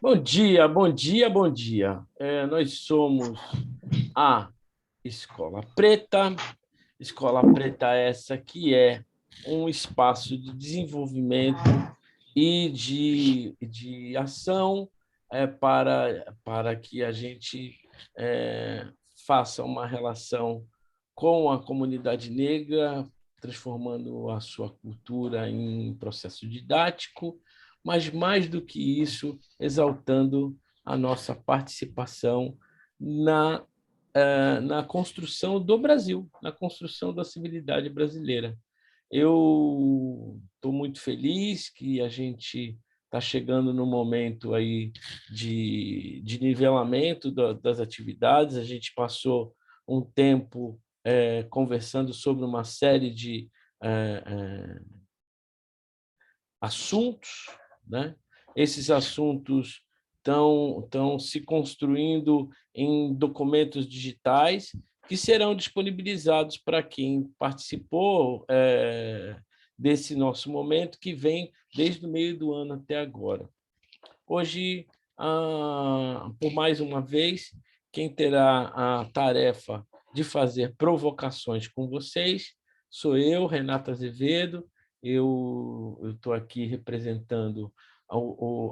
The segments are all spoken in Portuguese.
Bom dia, bom dia, bom dia. Nós somos a Escola Preta. Escola Preta essa que é um espaço de desenvolvimento e de ação para que a gente faça uma relação com a comunidade negra, transformando a sua cultura em processo didático, mas mais do que isso, exaltando a nossa participação na na construção do Brasil, na construção da civilidade brasileira. Eu estou muito feliz que a gente está chegando no momento aí de nivelamento das atividades. A gente passou um tempo conversando sobre uma série de eh, eh, assuntos, né? Esses assuntos estão se construindo em documentos digitais que serão disponibilizados para quem participou desse nosso momento, que vem desde o meio do ano até agora. Hoje, por mais uma vez, quem terá a tarefa de fazer provocações com vocês sou eu, Renato Azevedo. Eu estou aqui representando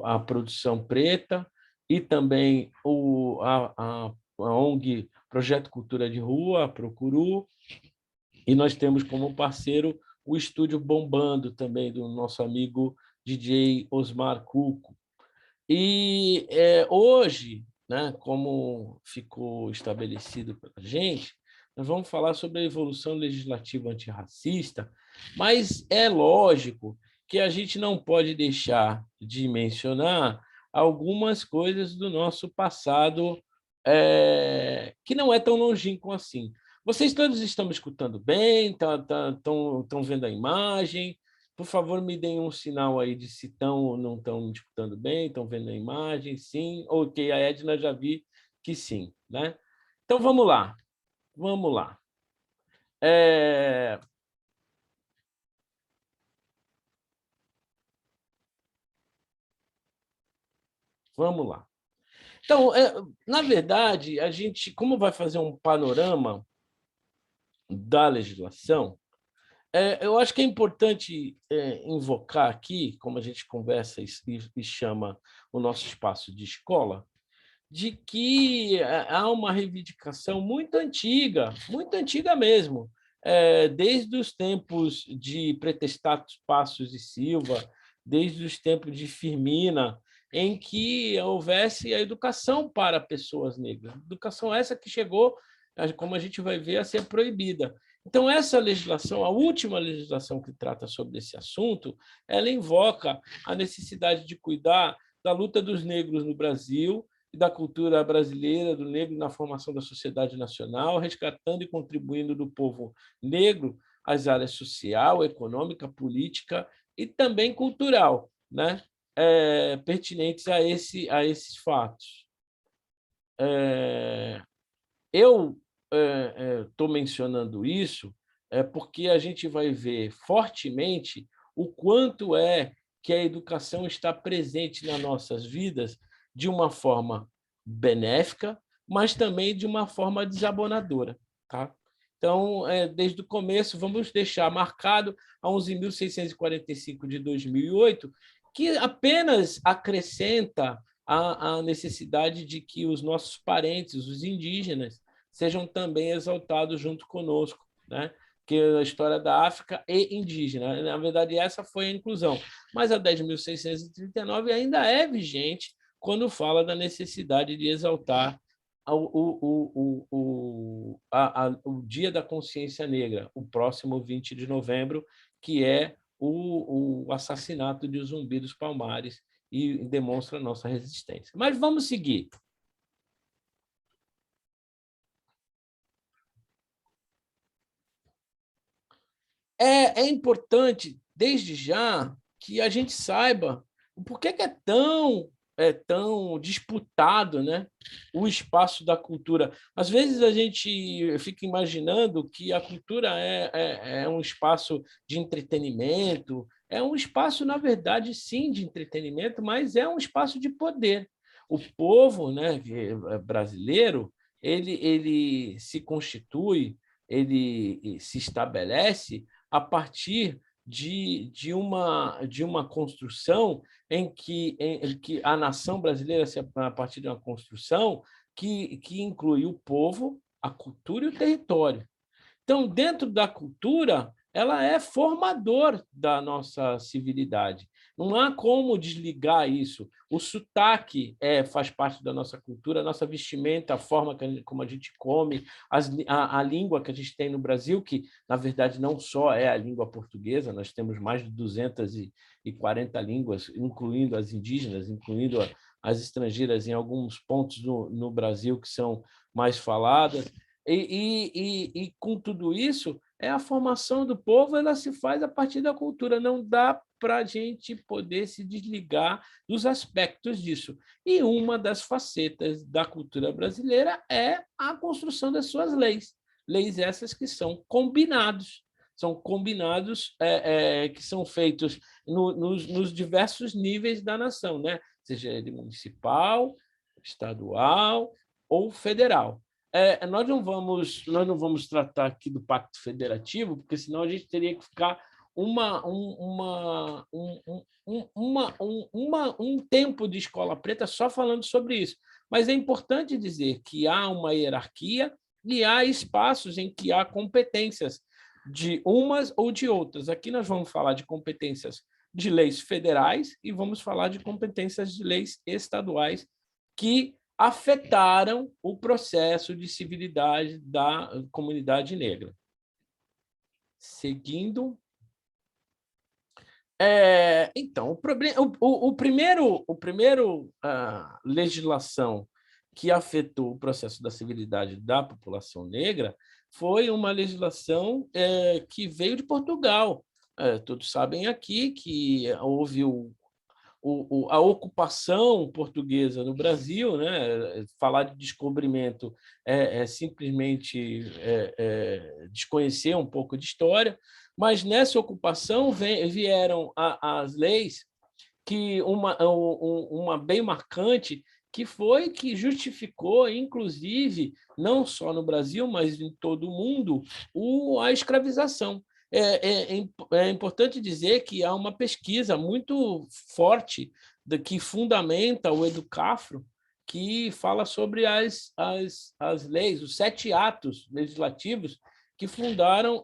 a produção preta e também a ONG Projeto Cultura de Rua, a Procuru, e nós temos como parceiro o Estúdio Bombando, também do nosso amigo DJ Osmar Cuco. E hoje, né, como ficou estabelecido para a gente, nós vamos falar sobre a evolução legislativa antirracista, mas é lógico que a gente não pode deixar de mencionar algumas coisas do nosso passado que não é tão longínquo assim. Vocês todos estão me escutando bem? Estão vendo a imagem? Por favor, me deem um sinal aí de se estão ou não estão me escutando bem, estão vendo a imagem, sim. Ok, a Edna já vi que sim, né? Então vamos lá, vamos lá. É, vamos lá. Então, na verdade, a gente, como vai fazer um panorama da legislação, eu acho que é importante invocar aqui, como a gente conversa e chama o nosso espaço de escola, de que há uma reivindicação muito antiga mesmo, desde os tempos de Pretestatos Passos e Silva, desde os tempos de Firmina, em que houvesse a educação para pessoas negras. Educação essa que chegou, como a gente vai ver, a ser proibida. Então, essa legislação, a última legislação que trata sobre esse assunto, ela invoca a necessidade de cuidar da luta dos negros no Brasil e da cultura brasileira, do negro na formação da sociedade nacional, resgatando e contribuindo do povo negro às áreas social, econômica, política e também cultural, né? Pertinentes a esses fatos. Eu estou mencionando isso porque a gente vai ver fortemente o quanto é que a educação está presente nas nossas vidas de uma forma benéfica, mas também de uma forma desabonadora. Tá? Então, desde o começo, vamos deixar marcado a 11.645 de 2008, que apenas acrescenta a necessidade de que os nossos parentes, os indígenas, sejam também exaltados junto conosco, né? Que é a história da África e indígena. Na verdade, essa foi a inclusão. Mas a 10.639 ainda é vigente quando fala da necessidade de exaltar o Dia da Consciência Negra, o próximo 20 de novembro, que é o assassinato de Zumbi dos Palmares, e demonstra a nossa resistência. Mas vamos seguir. É importante, desde já, que a gente saiba o porquê que é tão disputado, né, o espaço da cultura. Às vezes a gente fica imaginando que a cultura é um espaço de entretenimento, é um espaço, na verdade, sim, de entretenimento, mas é um espaço de poder. O povo, né, brasileiro, ele se constitui, ele se estabelece a partir de uma construção em que a nação brasileira, a partir de uma construção que inclui o povo, a cultura e o território. Então, dentro da cultura, ela é formador da nossa civilidade. Não há como desligar isso. O sotaque faz parte da nossa cultura, a nossa vestimenta, a forma como a gente come, a língua que a gente tem no Brasil, que, na verdade, não só é a língua portuguesa, nós temos mais de 240 línguas, incluindo as indígenas, incluindo as estrangeiras em alguns pontos no Brasil que são mais faladas. E com tudo isso, a formação do povo ela se faz a partir da cultura. Não dá para a gente poder se desligar dos aspectos disso. E uma das facetas da cultura brasileira é a construção das suas leis. Leis essas que são combinados. São combinados que são feitos nos diversos níveis da nação, né? Seja ele municipal, estadual ou federal. Nós não vamos tratar aqui do Pacto Federativo, porque senão a gente teria que ficar um tempo de escola preta só falando sobre isso. Mas é importante dizer que há uma hierarquia e há espaços em que há competências de umas ou de outras. Aqui nós vamos falar de competências de leis federais e vamos falar de competências de leis estaduais que afetaram o processo de civilidade da comunidade negra. Seguindo. Então, o primeiro legislação que afetou o processo da civilidade da população negra foi uma legislação que veio de Portugal. Todos sabem aqui que houve a ocupação portuguesa no Brasil, né? Falar de descobrimento simplesmente desconhecer um pouco de história, mas nessa ocupação vieram as leis, que uma bem marcante, que foi que justificou, inclusive, não só no Brasil, mas em todo o mundo, a escravização. É importante dizer que há uma pesquisa muito forte que fundamenta o Educafro, que fala sobre as leis, os 7 atos legislativos que fundaram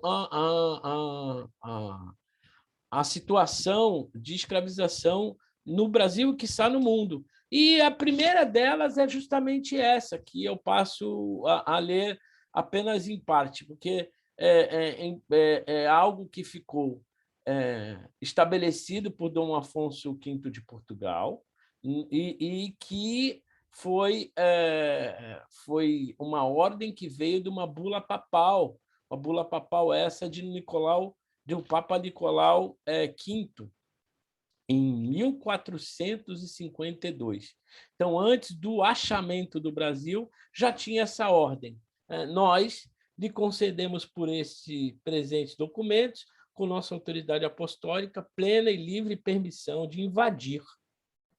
a situação de escravização no Brasil e, quiçá, no mundo. E a primeira delas é justamente essa, que eu passo a ler apenas em parte, porque é algo que ficou estabelecido por Dom Afonso V de Portugal e que foi uma ordem que veio de uma bula papal essa de um Papa Nicolau V, em 1452. Então, antes do achamento do Brasil, já tinha essa ordem. Nós lhe concedemos por esses presentes documentos, com nossa autoridade apostólica, plena e livre permissão de invadir,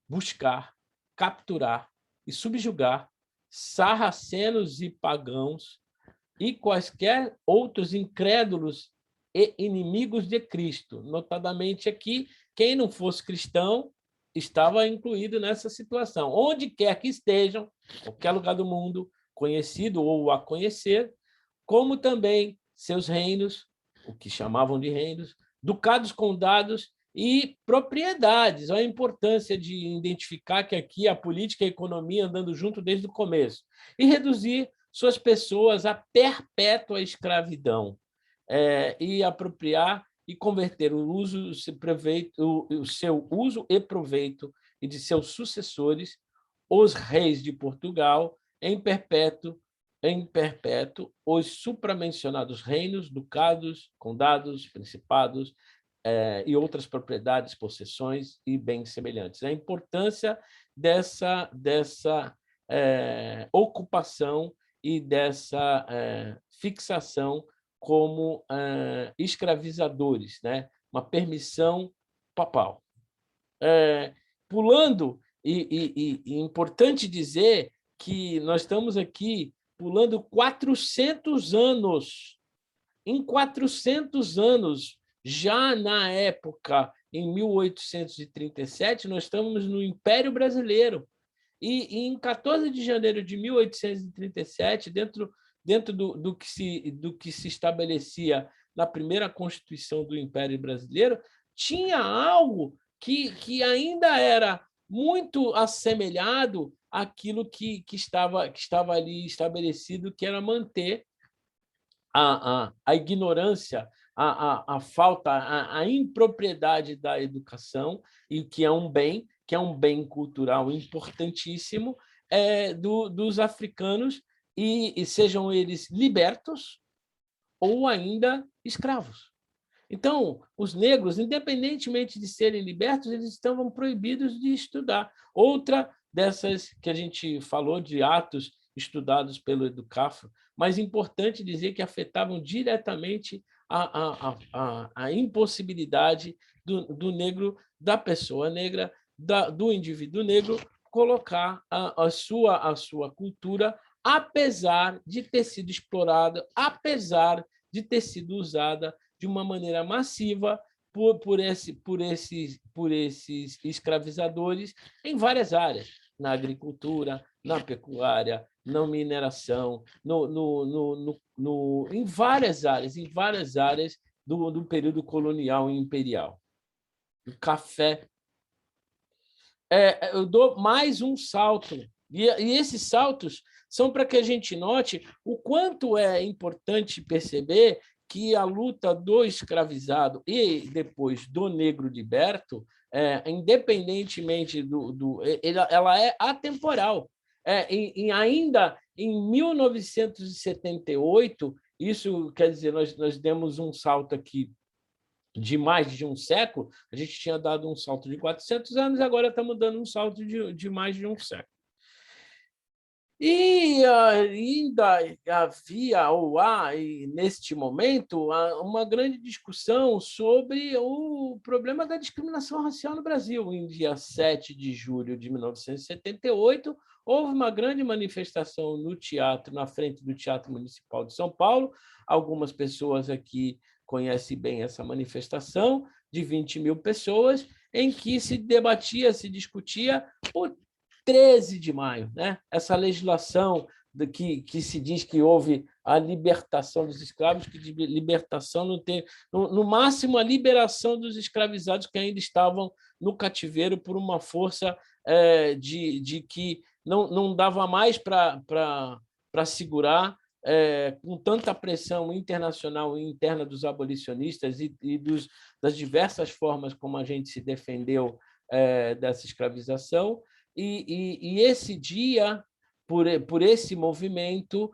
buscar, capturar e subjugar sarracenos e pagãos e quaisquer outros incrédulos e inimigos de Cristo. Notadamente aqui, quem não fosse cristão estava incluído nessa situação. Onde quer que estejam, qualquer lugar do mundo, conhecido ou a conhecer, como também seus reinos, o que chamavam de reinos, ducados, condados e propriedades. Olha a importância de identificar que aqui a política e a economia andando junto desde o começo. E reduzir suas pessoas à perpétua escravidão. E apropriar e converter o seu uso e proveito e de seus sucessores, os reis de Portugal, em perpétuo, os supramencionados reinos, ducados, condados, principados e outras propriedades, possessões e bens semelhantes. A importância dessa ocupação e dessa fixação como escravizadores, né? Uma permissão papal. Pulando, E é importante dizer que nós estamos aqui pulando 400 anos. Em 400 anos, já na época, em 1837, nós estamos no Império Brasileiro. E em 14 de janeiro de 1837, dentro do que se estabelecia na primeira Constituição do Império Brasileiro, tinha algo que ainda era muito assemelhado àquilo que estava ali estabelecido, que era manter a ignorância, a falta, a impropriedade da educação, e que é um bem cultural importantíssimo, dos africanos, e sejam eles libertos ou ainda escravos. Então, os negros, independentemente de serem libertos, eles estavam proibidos de estudar. Outra dessas que a gente falou de atos estudados pelo Educafro, mas importante dizer que afetavam diretamente a impossibilidade do negro, da pessoa negra, do indivíduo negro, colocar a sua cultura, apesar de ter sido explorada, apesar de ter sido usada de uma maneira massiva por esses escravizadores em várias áreas, na agricultura, na pecuária, na mineração, em várias áreas do período colonial e imperial. O café. Eu dou mais um salto, e esses saltos são para que a gente note o quanto é importante perceber que a luta do escravizado e depois do negro liberto, independentemente ela é atemporal. Ainda em 1978, isso quer dizer, nós demos um salto aqui de mais de um século, a gente tinha dado um salto de 400 anos, agora estamos dando um salto de mais de um século. E ainda havia, ou há, neste momento, uma grande discussão sobre o problema da discriminação racial no Brasil. Em dia 7 de julho de 1978, houve uma grande manifestação no teatro, na frente do Teatro Municipal de São Paulo. Algumas pessoas aqui conhecem bem essa manifestação, de 20 mil pessoas, em que se debatia, se discutia o 13 de maio, né? Essa legislação que se diz que houve a libertação dos escravos, que de libertação não tem, no máximo a liberação dos escravizados que ainda estavam no cativeiro por uma força de que não dava mais para segurar, com tanta pressão internacional e interna dos abolicionistas e das diversas formas como a gente se defendeu dessa escravização. E esse dia, por esse movimento,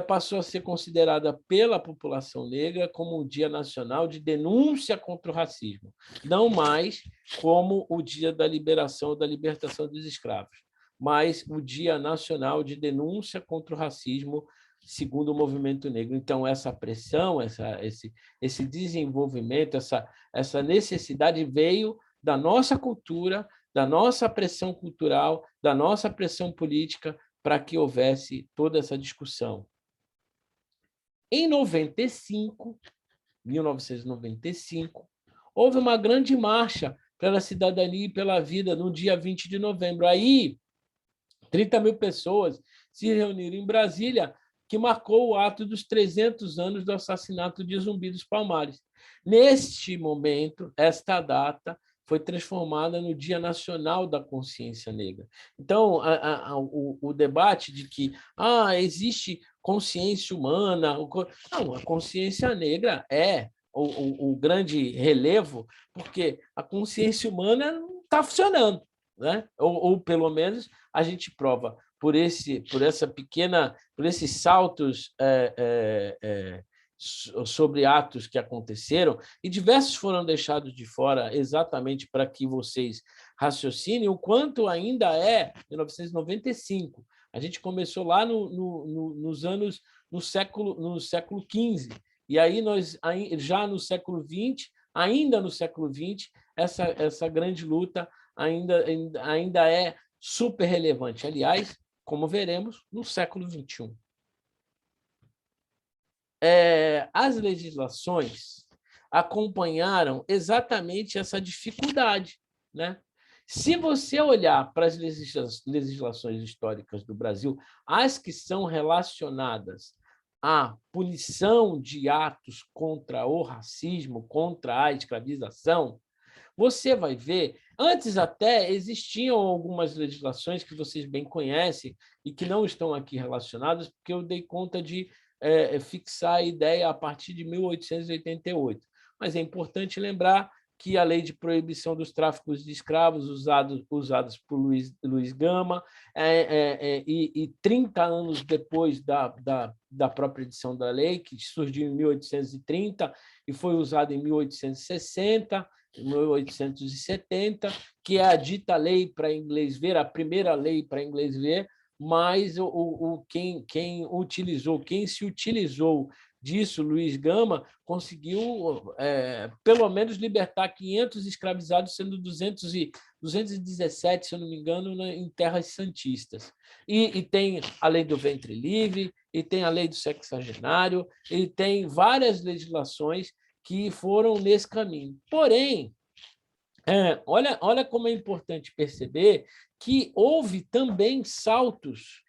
passou a ser considerada pela população negra como um dia nacional de denúncia contra o racismo, não mais como o dia da liberação, da libertação dos escravos, mas o Dia Nacional de Denúncia contra o Racismo, segundo o movimento negro. Então, essa pressão, esse desenvolvimento, essa necessidade veio da nossa cultura, da nossa pressão cultural, da nossa pressão política, para que houvesse toda essa discussão. Em 1995, houve uma grande marcha pela cidadania e pela vida no dia 20 de novembro. Aí, 30 mil pessoas se reuniram em Brasília, que marcou o ato dos 300 anos do assassinato de Zumbi dos Palmares. Neste momento, esta data foi transformada no Dia Nacional da Consciência Negra. Então, o debate de que existe consciência humana... Não, a consciência negra é o grande relevo, porque a consciência humana não está funcionando, né? Ou, pelo menos, a gente prova por esses saltos sobre atos que aconteceram, e diversos foram deixados de fora exatamente para que vocês raciocinem o quanto ainda 1995. A gente começou lá no século XV, e aí nós, já no século XX, ainda no século XX, essa grande luta ainda é super relevante. Aliás, como veremos, no século XXI. As legislações acompanharam exatamente essa dificuldade, né? Se você olhar para as legislações históricas do Brasil, as que são relacionadas à punição de atos contra o racismo, contra a escravização, você vai ver, antes até existiam algumas legislações que vocês bem conhecem e que não estão aqui relacionadas, porque eu dei conta de fixar a ideia a partir de 1888. Mas é importante lembrar que a lei de proibição dos tráficos de escravos usados por Luiz Gama, e 30 anos depois da própria edição da lei, que surgiu em 1830 e foi usada em 1860, 1870, que é a dita lei para inglês ver, a primeira lei para inglês ver, mas quem se utilizou disso, Luiz Gama, conseguiu pelo menos libertar 500 escravizados, sendo 217, se eu não me engano, em terras santistas. E tem a lei do ventre livre, e tem a lei do sexagenário, e tem várias legislações que foram nesse caminho. Porém, olha como é importante perceber que houve também saltos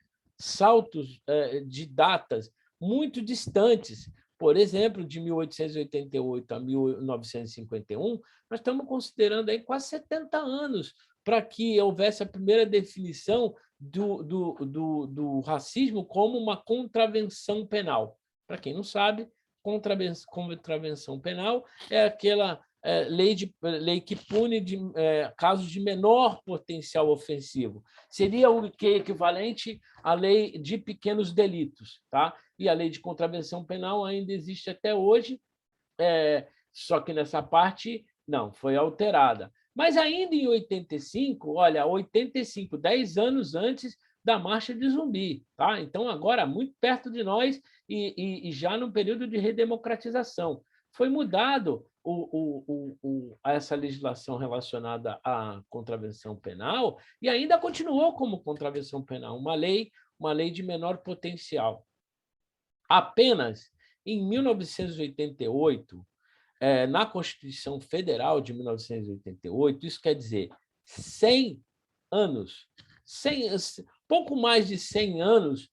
de datas muito distantes. Por exemplo, de 1888 a 1951, nós estamos considerando aí quase 70 anos para que houvesse a primeira definição do racismo como uma contravenção penal. Para quem não sabe, contravenção penal é aquela lei que pune casos de menor potencial ofensivo. Seria o que equivalente à lei de pequenos delitos, tá? E a lei de contravenção penal ainda existe até hoje, só que nessa parte não foi alterada. Mas ainda em 85, olha, 85, 10 anos antes da Marcha de Zumbi, tá? Então agora muito perto de nós e já no período de redemocratização foi mudado essa legislação relacionada à contravenção penal e ainda continuou como contravenção penal, uma lei de menor potencial. Apenas em 1988, na Constituição Federal de 1988, isso quer dizer 100 anos, pouco mais de 100 anos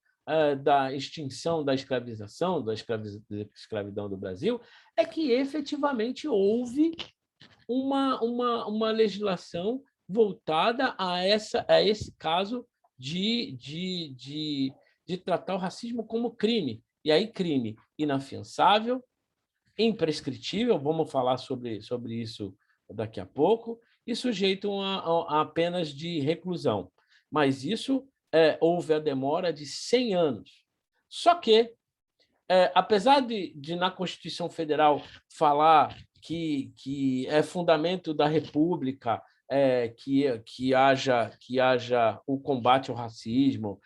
da extinção da escravização, da escravidão do Brasil, é que efetivamente houve uma legislação voltada a esse caso de tratar o racismo como crime. E aí, crime inafiançável, imprescritível, vamos falar sobre isso daqui a pouco, e sujeito a penas de reclusão. Mas isso houve a demora de 100 anos. Só que, apesar de na Constituição Federal falar que é fundamento da República que haja o combate ao racismo,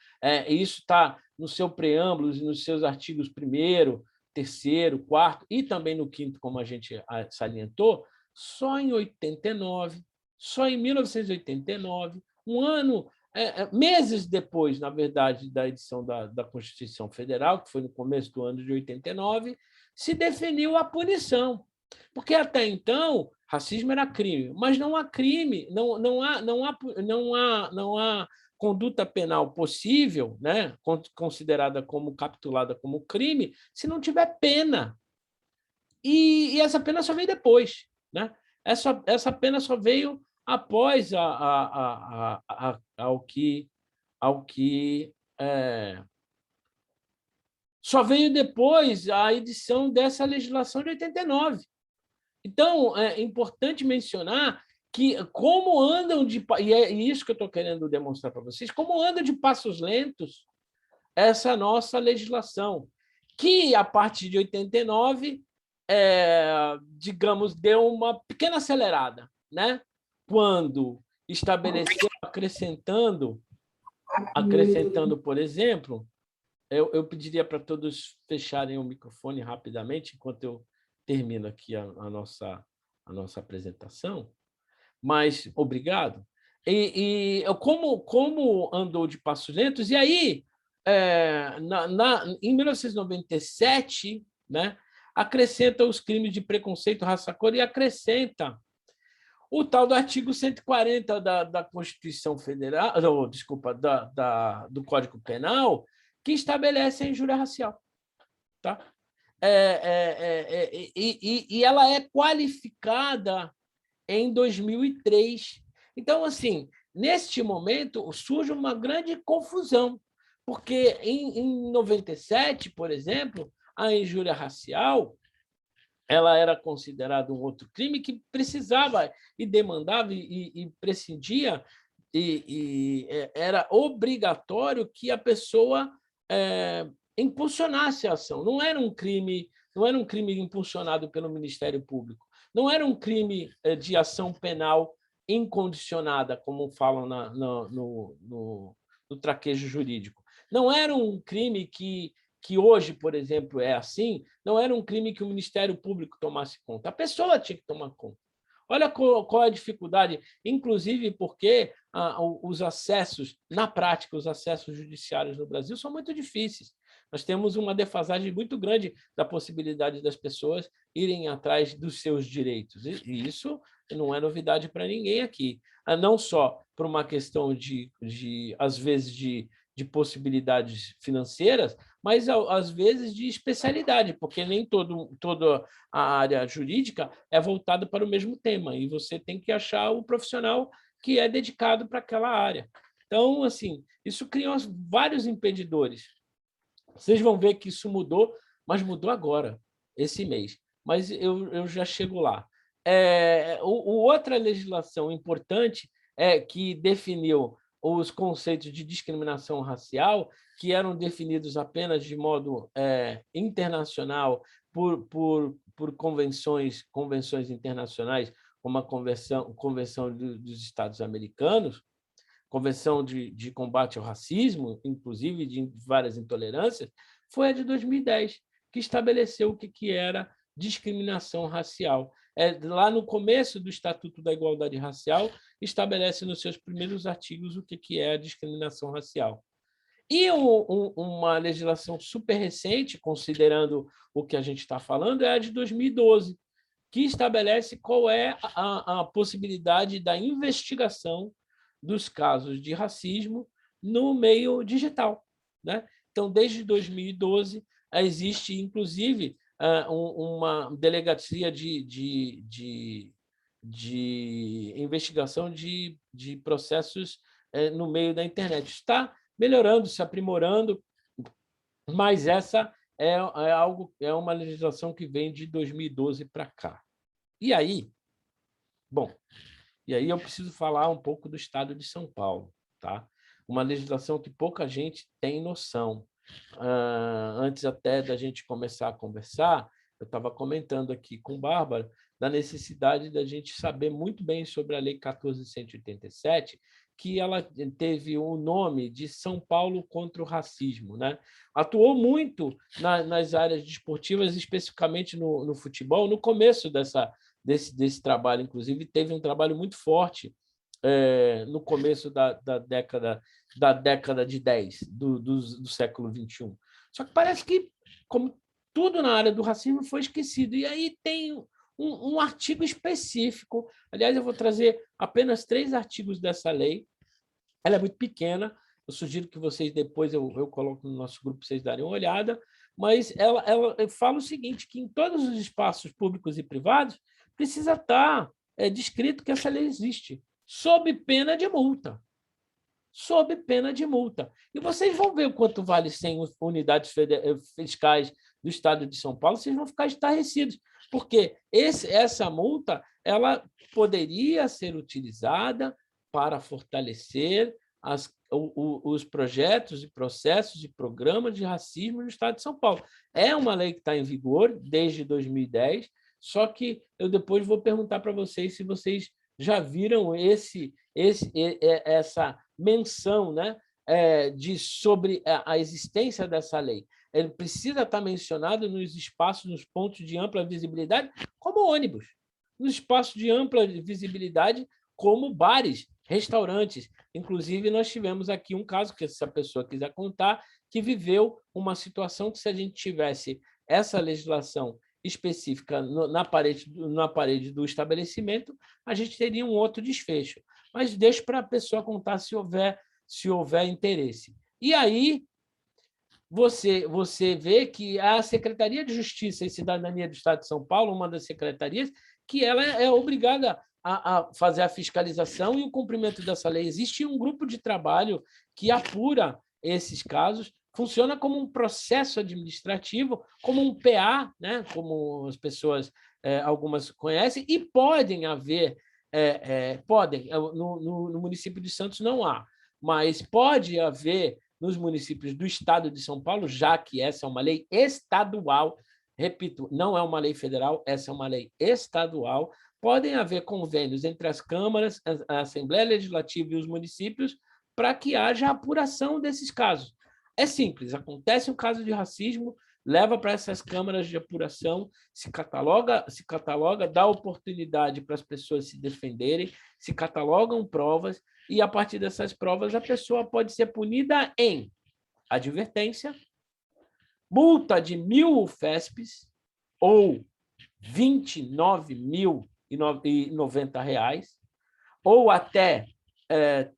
isso está no seu preâmbulo, nos seus artigos 1º, 3º, 4º e também no 5º, como a gente salientou, só em 89, só em 1989, um ano, meses depois, na verdade, da edição da Constituição Federal, que foi no começo do ano de 89, se definiu a punição. Porque até então, racismo era crime, mas não há crime, não há conduta penal possível, né, considerada como capitulada como crime, se não tiver pena. E essa pena só veio depois, né? Essa pena só veio após só veio depois a edição dessa legislação de 89. Então, é importante mencionar que como andam e é isso que eu estou querendo demonstrar para vocês, como anda de passos lentos essa nossa legislação, que a partir de 89, digamos, deu uma pequena acelerada, né? Quando estabeleceu, acrescentando, por exemplo, eu pediria para todos fecharem o microfone rapidamente, enquanto eu termino aqui a nossa apresentação. mas obrigado. Como andou de passos lentos, e aí, em 1997, né, acrescenta os crimes de preconceito, raça, cor e acrescenta o tal do artigo 140 da Constituição Federal, ou, desculpa, do Código Penal, que estabelece a injúria racial. Tá? E ela é qualificada em 2003. Então, assim, neste momento, surge uma grande confusão, porque em 97, por exemplo, a injúria racial ela era considerada um outro crime que precisava e demandava e prescindia, era obrigatório que a pessoa impulsionasse a ação. Não era um crime impulsionado pelo Ministério Público, não era um crime de ação penal incondicionada, como falam no traquejo jurídico. Não era um crime que hoje, por exemplo, é assim, não era um crime que o Ministério Público tomasse conta. A pessoa tinha que tomar conta. Olha qual é a dificuldade, inclusive porque os acessos, na prática, os acessos judiciários no Brasil são muito difíceis. Nós temos uma defasagem muito grande da possibilidade das pessoas irem atrás dos seus direitos. E isso não é novidade para ninguém aqui. Não só por uma questão às vezes, de possibilidades financeiras, mas, às vezes, de especialidade, porque nem toda a área jurídica é voltada para o mesmo tema, e você tem que achar o profissional que é dedicado para aquela área. Então, assim, isso criou vários impedidores. Vocês vão ver que isso mudou, mas mudou agora, esse mês. Mas eu já chego lá. Outra legislação importante que definiu os conceitos de discriminação racial, que eram definidos apenas de modo internacional por convenções internacionais, como a Convenção dos Estados Americanos, Convenção de Combate ao Racismo, inclusive de várias intolerâncias, foi a de 2010, que estabeleceu o que era discriminação racial. Lá no começo do Estatuto da Igualdade Racial, estabelece nos seus primeiros artigos o que é a discriminação racial. E uma legislação super recente, considerando o que a gente está falando, é a de 2012, que estabelece qual é a possibilidade da investigação dos casos de racismo no meio digital. Né? Então, desde 2012, existe, inclusive, uma delegacia de investigação de processos no meio da internet. Está melhorando, se aprimorando, mas essa é uma legislação que vem de 2012 para cá. E aí, eu preciso falar um pouco do Estado de São Paulo, tá? Uma legislação que pouca gente tem noção. Antes até da gente começar a conversar, eu estava comentando aqui com Bárbara da necessidade da gente saber muito bem sobre a Lei 14.187, que ela teve o nome de São Paulo contra o Racismo. Né? Atuou muito nas áreas desportivas, especificamente no futebol. No começo desse trabalho, inclusive, teve um trabalho muito forte no começo da década de 10 do século XXI. Só que parece que, como tudo na área do racismo, foi esquecido. E aí tem um artigo específico. Aliás, eu vou trazer apenas 3 artigos dessa lei. Ela é muito pequena. Eu sugiro que vocês depois eu coloco no nosso grupo para vocês darem uma olhada. Mas ela fala o seguinte, que em todos os espaços públicos e privados precisa estar descrito que essa lei existe, sob pena de multa. Sob pena de multa. E vocês vão ver o quanto vale 100 unidades fiscais do Estado de São Paulo, vocês vão ficar estarrecidos, porque essa multa ela poderia ser utilizada para fortalecer os projetos e processos e programas de racismo no Estado de São Paulo. É uma lei que está em vigor desde 2010, só que eu depois vou perguntar para vocês se vocês já viram essa menção, né, sobre a existência dessa lei. Ele precisa estar mencionado nos espaços, nos pontos de ampla visibilidade, como ônibus. Nos espaços de ampla visibilidade, como bares, restaurantes. Inclusive, nós tivemos aqui um caso, que se a pessoa quiser contar, que viveu uma situação que, se a gente tivesse essa legislação específica na parede do estabelecimento, a gente teria um outro desfecho. Mas deixo para a pessoa contar se houver interesse. E aí, você vê que a Secretaria de Justiça e Cidadania do Estado de São Paulo, uma das secretarias, que ela é obrigada a fazer a fiscalização e o cumprimento dessa lei. Existe um grupo de trabalho que apura esses casos, funciona como um processo administrativo, como um PA, né? Como as pessoas, algumas conhecem, e podem haver, no município de Santos não há, mas pode haver nos municípios do Estado de São Paulo, já que essa é uma lei estadual, repito, não é uma lei federal, essa é uma lei estadual, podem haver convênios entre as câmaras, a Assembleia Legislativa e os municípios para que haja apuração desses casos. É simples, acontece um caso de racismo, leva para essas câmaras de apuração, se cataloga, dá oportunidade para as pessoas se defenderem, se catalogam provas, e, a partir dessas provas, a pessoa pode ser punida em advertência, multa de 1.000 UFESPs ou R$ 29.090, ou até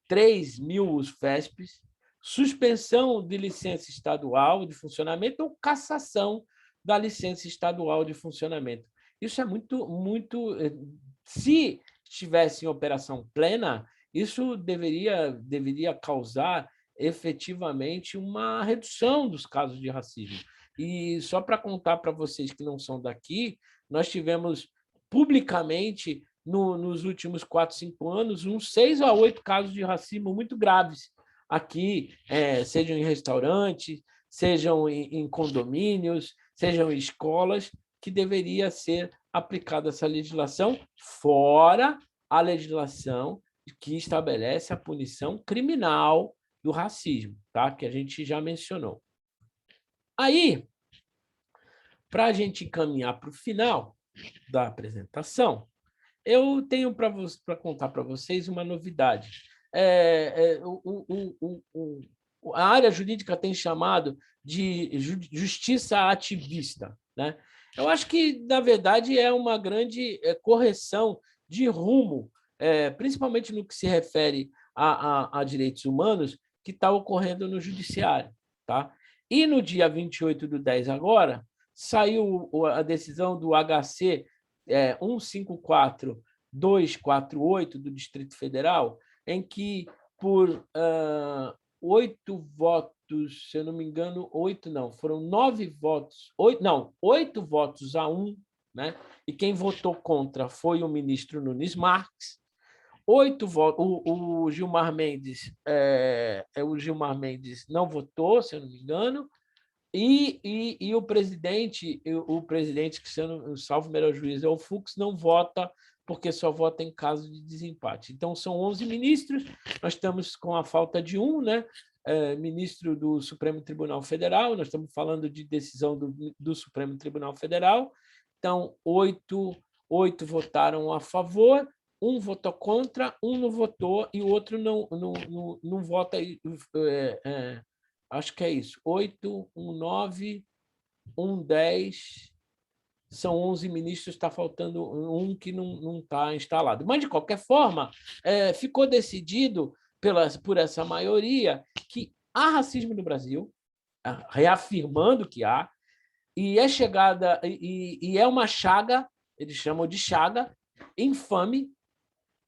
3.000 UFESPs, suspensão de licença estadual de funcionamento ou cassação da licença estadual de funcionamento. Isso é muito... Se estivesse em operação plena, isso deveria causar efetivamente uma redução dos casos de racismo. E só para contar para vocês que não são daqui, nós tivemos publicamente, nos últimos 4, 5 anos, uns 6 a 8 casos de racismo muito graves aqui, sejam em restaurantes, sejam em condomínios, sejam em escolas, que deveria ser aplicada essa legislação, fora a legislação que estabelece a punição criminal do racismo, tá? Que a gente já mencionou. Aí, para a gente encaminhar para o final da apresentação, eu tenho para contar para vocês uma novidade. A área jurídica tem chamado de justiça ativista, né? Eu acho que, na verdade, é uma grande correção de rumo, principalmente no que se refere a direitos humanos, que está ocorrendo no judiciário. Tá? E no dia 28/10 agora, saiu a decisão do HC 154248 do Distrito Federal, em que, por 8 votos, se eu não me engano, 8 não, foram 9 votos, 8 votos a 1, né? E quem votou contra foi o ministro Nunes Marques. 8 votos, o Gilmar Mendes, o Gilmar Mendes não votou, se eu não me engano, e o presidente, que, se eu não salvo melhor juízo, é o Fux, não vota, porque só vota em caso de desempate. Então, são 11 ministros, nós estamos com a falta de um, né? Ministro do Supremo Tribunal Federal, nós estamos falando de decisão do Supremo Tribunal Federal. Então, 8 votaram a favor, um votou contra, um não votou e o outro não vota. Acho que é isso. 8, 1, 9, 1, 10. São 11 ministros, está faltando um que não está instalado. Mas, de qualquer forma, ficou decidido por essa maioria que há racismo no Brasil, reafirmando que há, e é chegada, e é uma chaga, eles chamam de chaga, infame,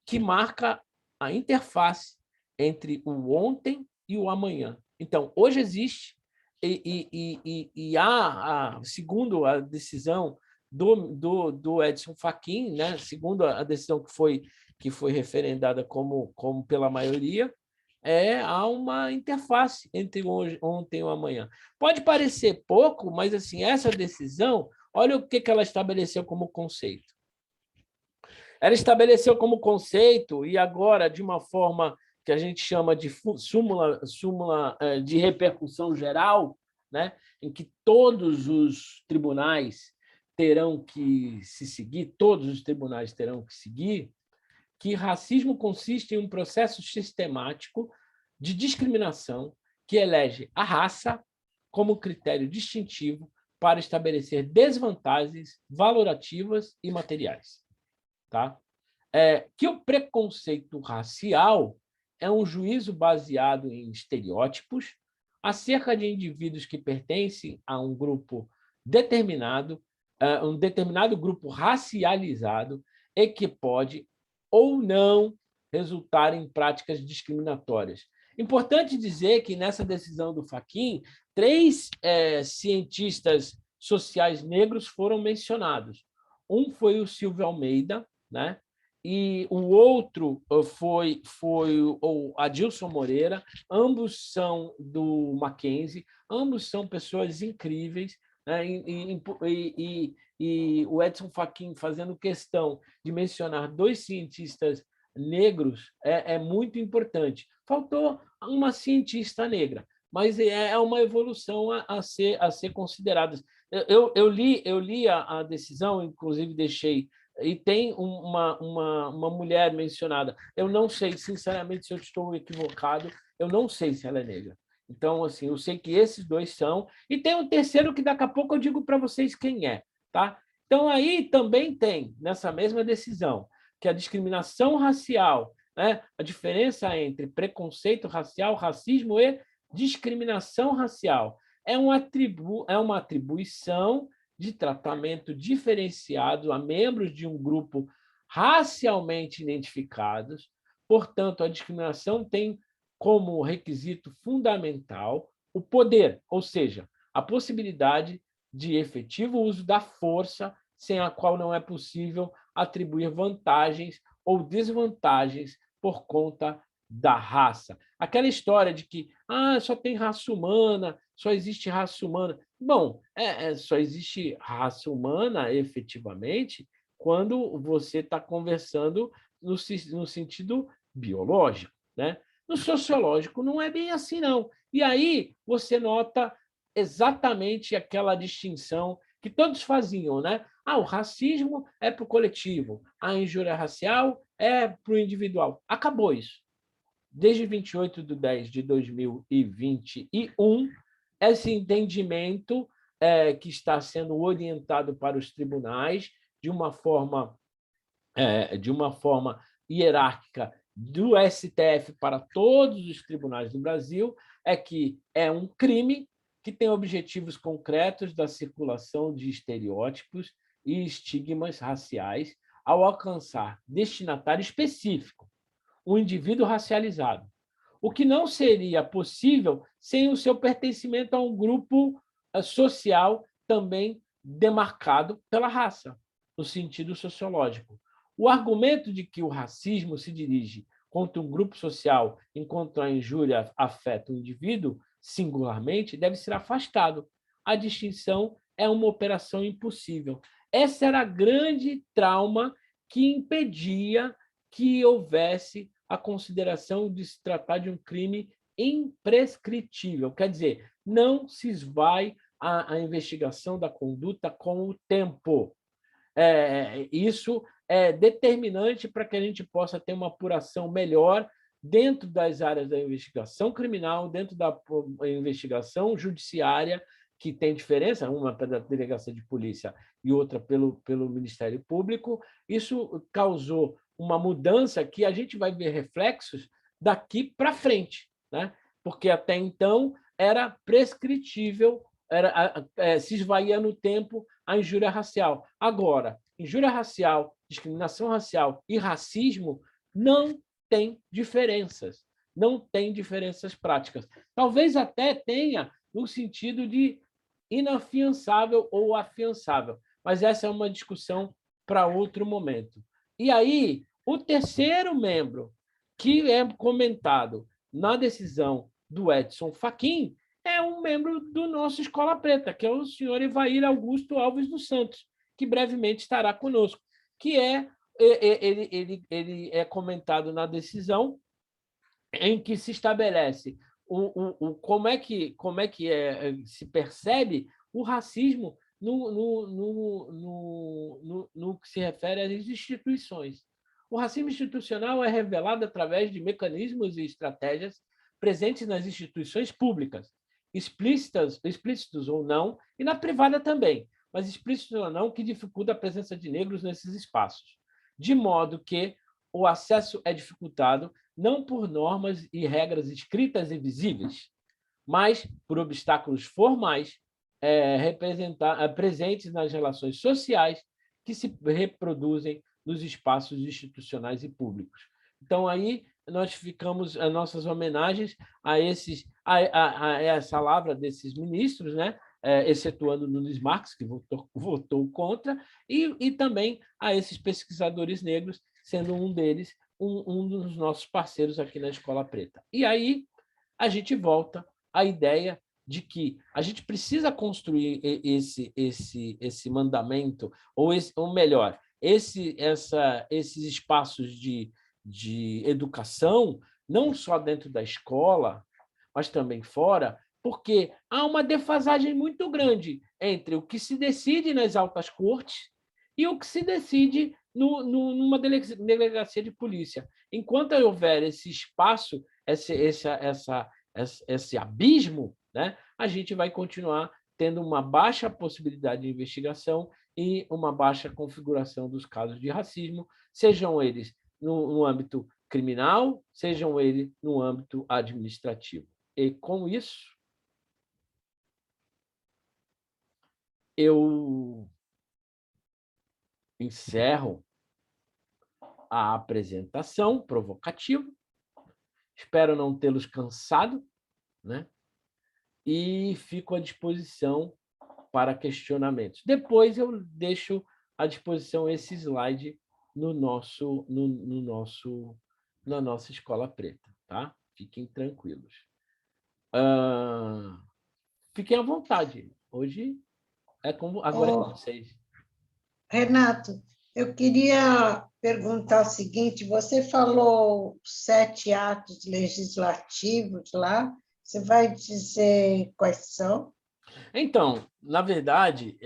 que marca a interface entre o ontem e o amanhã. Então, hoje existe, e há, segundo a decisão do Edson Fachin, né, segundo a decisão que foi referendada como pela maioria, há uma interface entre ontem e o amanhã. Pode parecer pouco, mas assim, essa decisão, olha o que ela estabeleceu como conceito. Ela estabeleceu como conceito, e agora, de uma forma que a gente chama de súmula de repercussão geral, né, em que todos os tribunais terão que se seguir, todos os tribunais terão que seguir, que racismo consiste em um processo sistemático de discriminação que elege a raça como critério distintivo para estabelecer desvantagens valorativas e materiais. Tá? Que o preconceito racial é um juízo baseado em estereótipos acerca de indivíduos que pertencem a um grupo determinado, um determinado grupo racializado e que pode ou não resultar em práticas discriminatórias. Importante dizer que, nessa decisão do Fachin, 3 cientistas sociais negros foram mencionados. Um foi o Silvio Almeida, né? E o outro foi o Adilson Moreira, ambos são do Mackenzie, ambos são pessoas incríveis, né? E o Edson Fachin fazendo questão de mencionar 2 cientistas negros é muito importante. Faltou uma cientista negra, mas é uma evolução a ser considerada. Eu li a decisão, inclusive deixei, e tem uma mulher mencionada. Eu não sei, sinceramente, se eu estou equivocado, eu não sei se ela é negra. Então, assim, eu sei que esses 2 são, e tem um terceiro que daqui a pouco eu digo para vocês quem é. Tá? Então, aí também tem, nessa mesma decisão, que a discriminação racial, né, a diferença entre preconceito racial, racismo e discriminação racial, é uma atribuição de tratamento diferenciado a membros de um grupo racialmente identificados. Portanto, a discriminação tem como requisito fundamental o poder, ou seja, a possibilidade de efetivo uso da força, sem a qual não é possível atribuir vantagens ou desvantagens por conta da raça. Aquela história de que só tem raça humana, só existe raça humana. Bom, só existe raça humana, efetivamente, quando você está conversando no sentido biológico. Né? No sociológico, não é bem assim, não. E aí você nota exatamente aquela distinção que todos faziam, né? O racismo é para o coletivo, a injúria racial é para o individual. Acabou isso. Desde 28/10/2021, esse entendimento que está sendo orientado para os tribunais de uma forma hierárquica do STF para todos os tribunais do Brasil é que é um crime que tem objetivos concretos da circulação de estereótipos e estigmas raciais ao alcançar destinatário específico, um indivíduo racializado, o que não seria possível sem o seu pertencimento a um grupo social também demarcado pela raça, no sentido sociológico. O argumento de que o racismo se dirige contra um grupo social enquanto a injúria afeta o indivíduo singularmente deve ser afastado. A distinção é uma operação impossível. Essa era a grande trauma que impedia que houvesse a consideração de se tratar de um crime imprescritível. Quer dizer, não se esvai a investigação da conduta com o tempo. Isso é determinante para que a gente possa ter uma apuração melhor dentro das áreas da investigação criminal, dentro da investigação judiciária, que tem diferença, uma pela delegacia de polícia e outra pelo Ministério Público. Isso causou uma mudança que a gente vai ver reflexos daqui para frente, né? Porque até então era prescritível, se esvaía no tempo a injúria racial. Agora, injúria racial, discriminação racial e racismo não têm diferenças, não tem diferenças práticas. Talvez até tenha no sentido de inafiançável ou afiançável, mas essa é uma discussão para outro momento. E aí, o terceiro membro que é comentado na decisão do Edson Fachin é um membro do nosso Escola Preta, que é o senhor Evair Augusto Alves dos Santos, que brevemente estará conosco, que ele é comentado na decisão em que se estabelece como é que se percebe o racismo no que se refere às instituições. O racismo institucional é revelado através de mecanismos e estratégias presentes nas instituições públicas, explícitos ou não, e na privada também, mas explícitos ou não, que dificulta a presença de negros nesses espaços, de modo que o acesso é dificultado não por normas e regras escritas e visíveis, mas por obstáculos formais presentes nas relações sociais que se reproduzem nos espaços institucionais e públicos. Então, aí nós ficamos as nossas homenagens a essa lavra desses ministros, né? Excetuando Nunes Marques, que votou contra, e também a esses pesquisadores negros, sendo um deles um dos nossos parceiros aqui na Escola Preta. E aí a gente volta à ideia de que a gente precisa construir esse mandamento, ou melhor, esses espaços de educação, não só dentro da escola, mas também fora, porque há uma defasagem muito grande entre o que se decide nas altas cortes e o que se decide numa delegacia de polícia. Enquanto houver esse espaço, esse abismo, né, a gente vai continuar tendo uma baixa possibilidade de investigação e uma baixa configuração dos casos de racismo, sejam eles no âmbito criminal, sejam eles no âmbito administrativo. E, com isso, eu encerro a apresentação provocativa. Espero não tê-los cansado, né? E fico à disposição para questionamentos. Depois eu deixo à disposição esse slide na nossa Escola Preta, tá? Fiquem tranquilos. Fiquem à vontade. Hoje agora é com vocês. Renato, eu queria perguntar o seguinte: você falou 7 atos legislativos lá, você vai dizer quais são? Então, na verdade,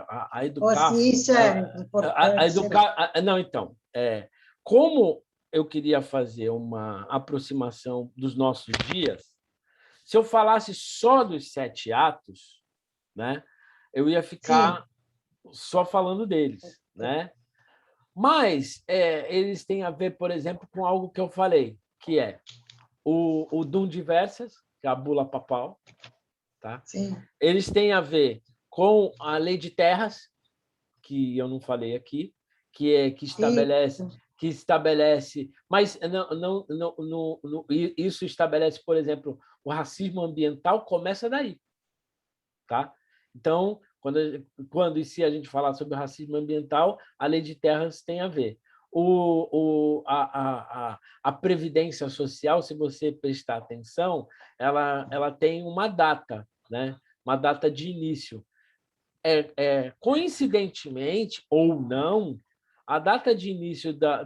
a Ou educar. se isso é importante. Não, então, como eu queria fazer uma aproximação dos nossos dias, se eu falasse só dos 7 atos, né, eu ia ficar só falando deles, né? Mas eles têm a ver, por exemplo, com algo que eu falei, que é o Dum Diversas, que é a bula papal, tá? Sim. Eles têm a ver com a Lei de Terras, que eu não falei aqui, que estabelece, mas isso estabelece, por exemplo, o racismo ambiental começa daí, tá? Então, quando e se a gente falar sobre o racismo ambiental, a Lei de Terras tem a ver. A Previdência Social, se você prestar atenção, ela tem uma data, né? Uma data de início. Coincidentemente, ou não, a data de início da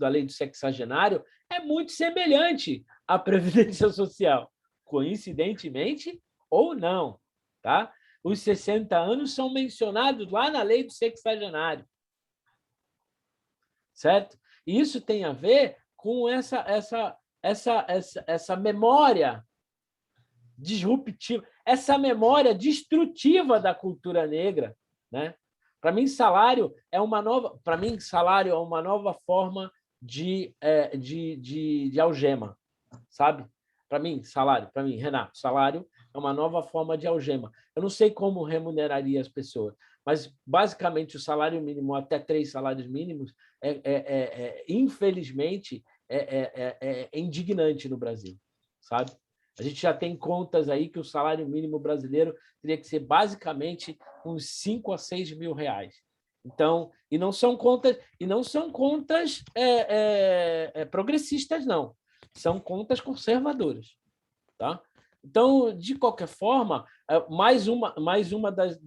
lei do sexagenário é muito semelhante à Previdência Social. Coincidentemente ou não. Tá? Os 60 anos são mencionados lá na lei do sexagenário. Certo? E isso tem a ver com essa memória disruptiva, essa memória destrutiva da cultura negra, né? Para mim, salário é uma nova forma de algema, sabe? Para mim, Renato, salário é uma nova forma de algema. Eu não sei como remuneraria as pessoas, mas basicamente o salário mínimo até 3 salários mínimos infelizmente é indignante no Brasil, sabe? A gente já tem contas aí que o salário mínimo brasileiro teria que ser basicamente uns 5 a 6 mil reais. Então, e não são contas progressistas, não. São contas conservadoras. Tá? Então, de qualquer forma, mais uma das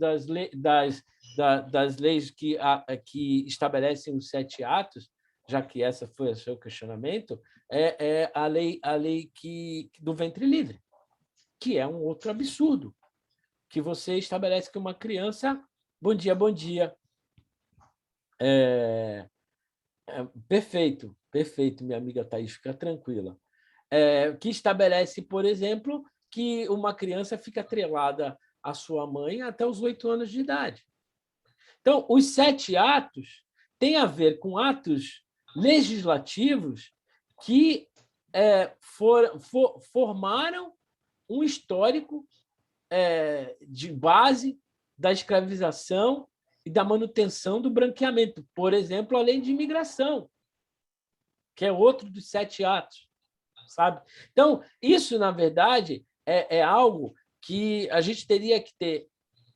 leis que estabelecem os 7 atos, já que essa foi o seu questionamento, é a lei do ventre livre, que é um outro absurdo, que você estabelece que uma criança, bom dia, Perfeito, perfeito, minha amiga Thaís, fica tranquila. Que estabelece, por exemplo, que uma criança fica atrelada à sua mãe até os 8 anos de idade. Então, os 7 atos têm a ver com atos legislativos que formaram um histórico de base da escravização e da manutenção do branqueamento. Por exemplo, a lei de imigração, que é outro dos 7 atos, sabe? Então, isso, na verdade, é algo que a gente teria que ter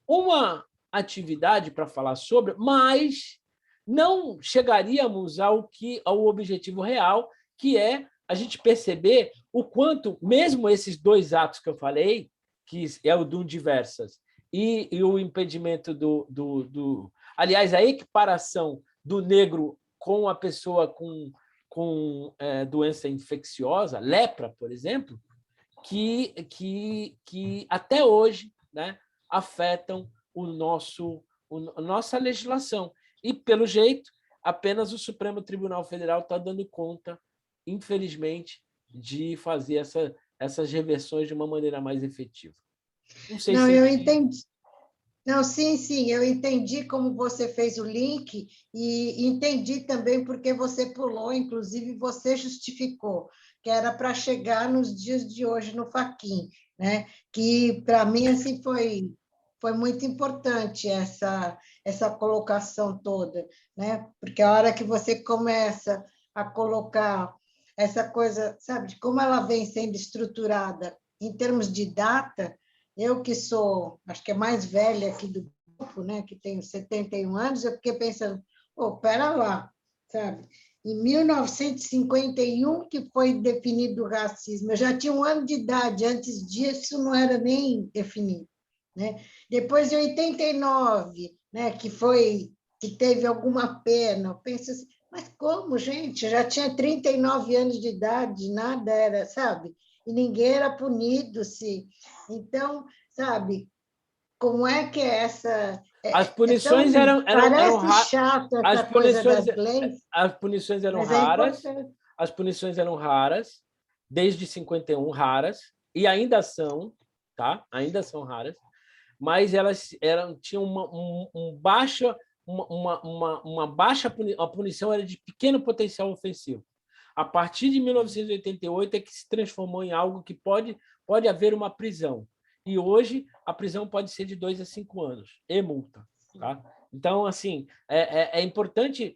uma atividade para falar sobre, mas não chegaríamos ao objetivo real, que é a gente perceber o quanto, mesmo esses 2 atos que eu falei, que é o do diversas e o impedimento aliás, a equiparação do negro com a pessoa com doença infecciosa, lepra, por exemplo, que até hoje, né, afetam a nossa legislação. E, pelo jeito, apenas o Supremo Tribunal Federal está dando conta, infelizmente, de fazer essas reversões de uma maneira mais efetiva. Não sei Não, se... eu entendi. Não, sim, eu entendi como você fez o link e entendi também porque você pulou, inclusive você justificou, que era para chegar nos dias de hoje no Faquin, né? Que para mim assim foi muito importante essa colocação toda, né? Porque a hora que você começa a colocar essa coisa, sabe, de como ela vem sendo estruturada em termos de data, eu que sou, acho que é mais velha aqui do grupo, né, que tenho 71 anos, eu fiquei pensando, pera lá, sabe? Em 1951 que foi definido o racismo, eu já tinha 1 ano de idade, antes disso isso não era nem definido, né? Depois de 89, né, que teve alguma pena, eu penso assim, mas como, gente? Eu já tinha 39 anos de idade, nada era, sabe? E ninguém era punido se. Então, sabe, como é que é essa. As punições Parece chato as essa coisa punições, das leis, as punições eram mas é raras, importante. as punições eram raras, desde 51 raras, e ainda são, tá? Ainda são raras, mas elas tinham uma baixa a punição era de pequeno potencial ofensivo. A partir de 1988 é que se transformou em algo que pode haver uma prisão. E hoje a prisão pode ser de 2 a 5 anos e multa. Tá? Então, assim, é importante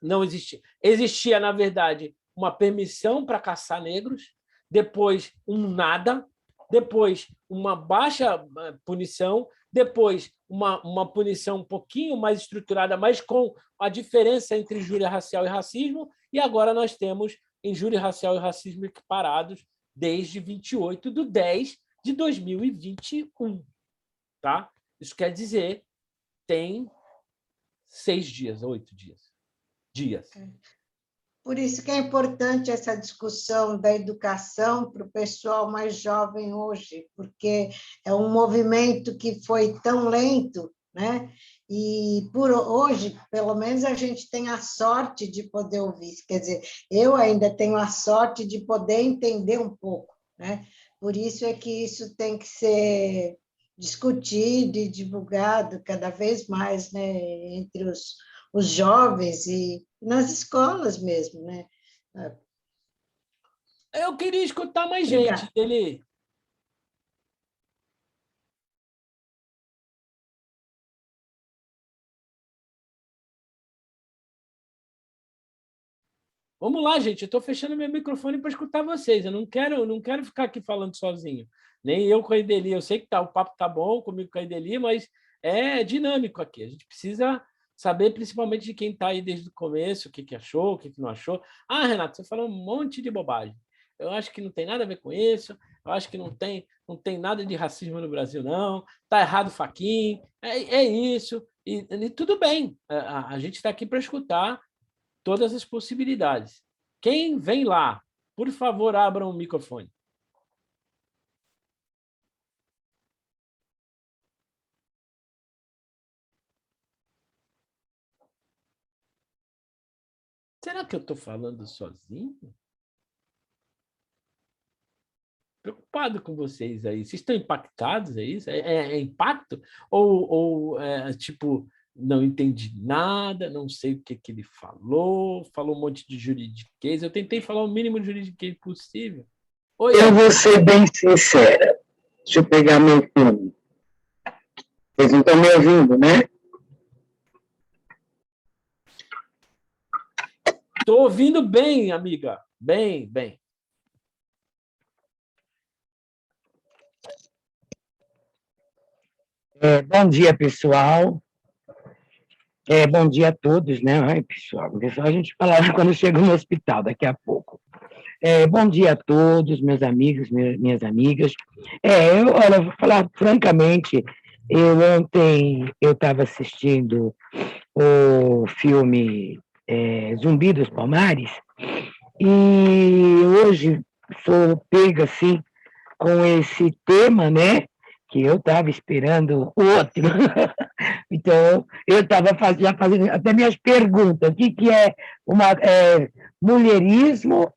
não existir. Existia, na verdade, uma permissão para caçar negros, depois um nada, depois uma baixa punição, depois uma punição um pouquinho mais estruturada, mas com a diferença entre injúria racial e racismo, e agora nós temos injúria racial e racismo equiparados desde 28/10/2021. Tá? Isso quer dizer, tem 6 dias, 8 dias. Por isso que é importante essa discussão da educação para o pessoal mais jovem hoje, porque é um movimento que foi tão lento, né? E por hoje, pelo menos, a gente tem a sorte de poder ouvir. Quer dizer, eu ainda tenho a sorte de poder entender um pouco, né? Por isso é que isso tem que ser discutido e divulgado cada vez mais, né? Entre os jovens e nas escolas mesmo, né? Eu queria escutar mais gente. Obrigada. Vamos lá, gente. Eu estou fechando meu microfone para escutar vocês. Eu não quero ficar aqui falando sozinho. Nem eu com a Ideli. Eu sei que o papo está bom comigo com a Ideli, mas é dinâmico aqui. A gente precisa saber, principalmente de quem está aí desde o começo, o que achou, o que não achou. Ah, Renato, você falou um monte de bobagem. Eu acho que não tem nada a ver com isso. Eu acho que não tem nada de racismo no Brasil, não. Está errado, Faquin. É isso. E tudo bem. A gente está aqui para escutar todas as possibilidades. Quem vem lá, por favor, abram o microfone. Será que eu estou falando sozinho? Preocupado com vocês aí. Vocês estão impactados, é isso? É impacto? Ou tipo, não entendi nada, não sei o que ele falou um monte de juridiquês. Eu tentei falar o mínimo de juridiquês possível. Oi, eu vou ser bem sincera. Deixa eu pegar meu fone. Vocês não estão me ouvindo, né? Estou ouvindo bem, amiga. Bem, bem. Bom dia, pessoal. Bom dia a todos, né? Ai, pessoal, a gente falar quando chega no hospital, daqui a pouco. Bom dia a todos, meus amigos, minhas amigas. Olha, vou falar francamente, ontem eu estava assistindo o filme Zumbi dos Palmares, e hoje sou pega, assim, com esse tema, né? Que eu estava esperando outro. Então, eu estava já fazendo até minhas perguntas. O que é mulherismo?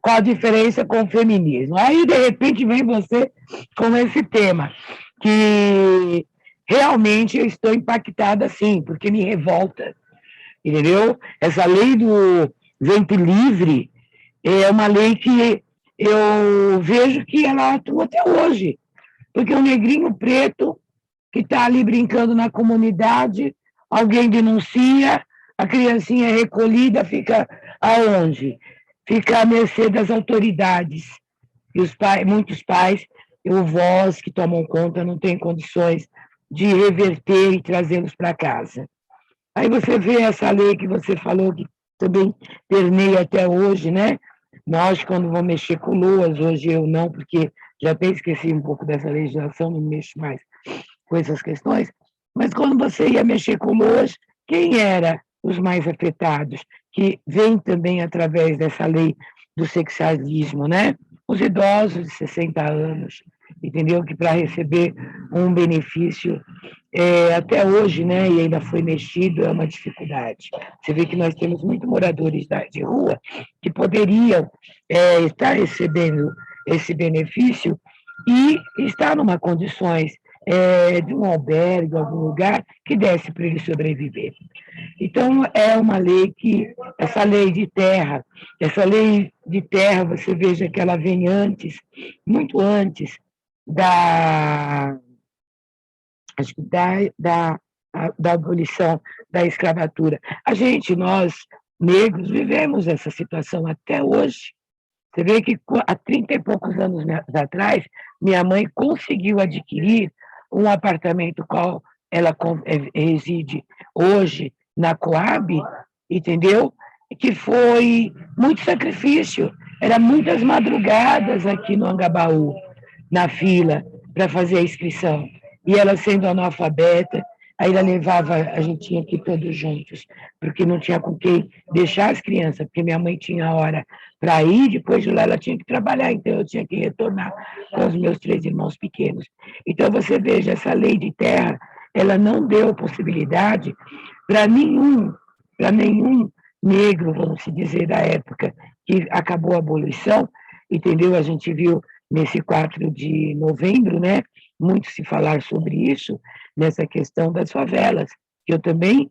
Qual a diferença com o feminismo? Aí, de repente, vem você com esse tema, que realmente eu estou impactada, sim, porque me revolta, entendeu? Essa lei do ventre livre é uma lei que eu vejo que ela atua até hoje, porque o negrinho preto que está ali brincando na comunidade, alguém denuncia, a criancinha é recolhida, fica aonde? Fica à mercê das autoridades. E muitos pais e avós que tomam conta não têm condições de reverter e trazê-los para casa. Aí você vê essa lei que você falou, que também permeia até hoje, né? Nós, quando vamos mexer com luas, hoje eu não, porque já até esqueci um pouco dessa legislação, não mexo mais com essas questões, mas quando você ia mexer com luas, quem eram os mais afetados? Que vem também através dessa lei do sexualismo, né? Os idosos de 60 anos, entendeu? Que para receber um benefício até hoje, né, e ainda foi mexido, é uma dificuldade. Você vê que nós temos muitos moradores de rua que poderiam estar recebendo esse benefício e estar numa condições de um albergue, algum lugar que desse para ele sobreviver. Então, é uma lei que, essa lei de terra, você veja que ela vem antes, muito antes da acho que da abolição da escravatura. Nós, negros, vivemos essa situação até hoje. Você vê que há 30 e poucos anos atrás, minha mãe conseguiu adquirir um apartamento qual ela reside hoje na Coab, entendeu? Que foi muito sacrifício. Era muitas madrugadas aqui no Angabaú, na fila, para fazer a inscrição. E ela sendo analfabeta, aí ela levava, a gente tinha que ir todos juntos, porque não tinha com quem deixar as crianças, porque minha mãe tinha hora para ir, depois de lá ela tinha que trabalhar, então eu tinha que retornar com os meus 3 irmãos pequenos. Então você veja, essa lei de terra, ela não deu possibilidade para nenhum negro, vamos dizer, da época que acabou a abolição, entendeu? A gente viu nesse 4 de novembro, né? Muito se falar sobre isso, nessa questão das favelas, que eu também,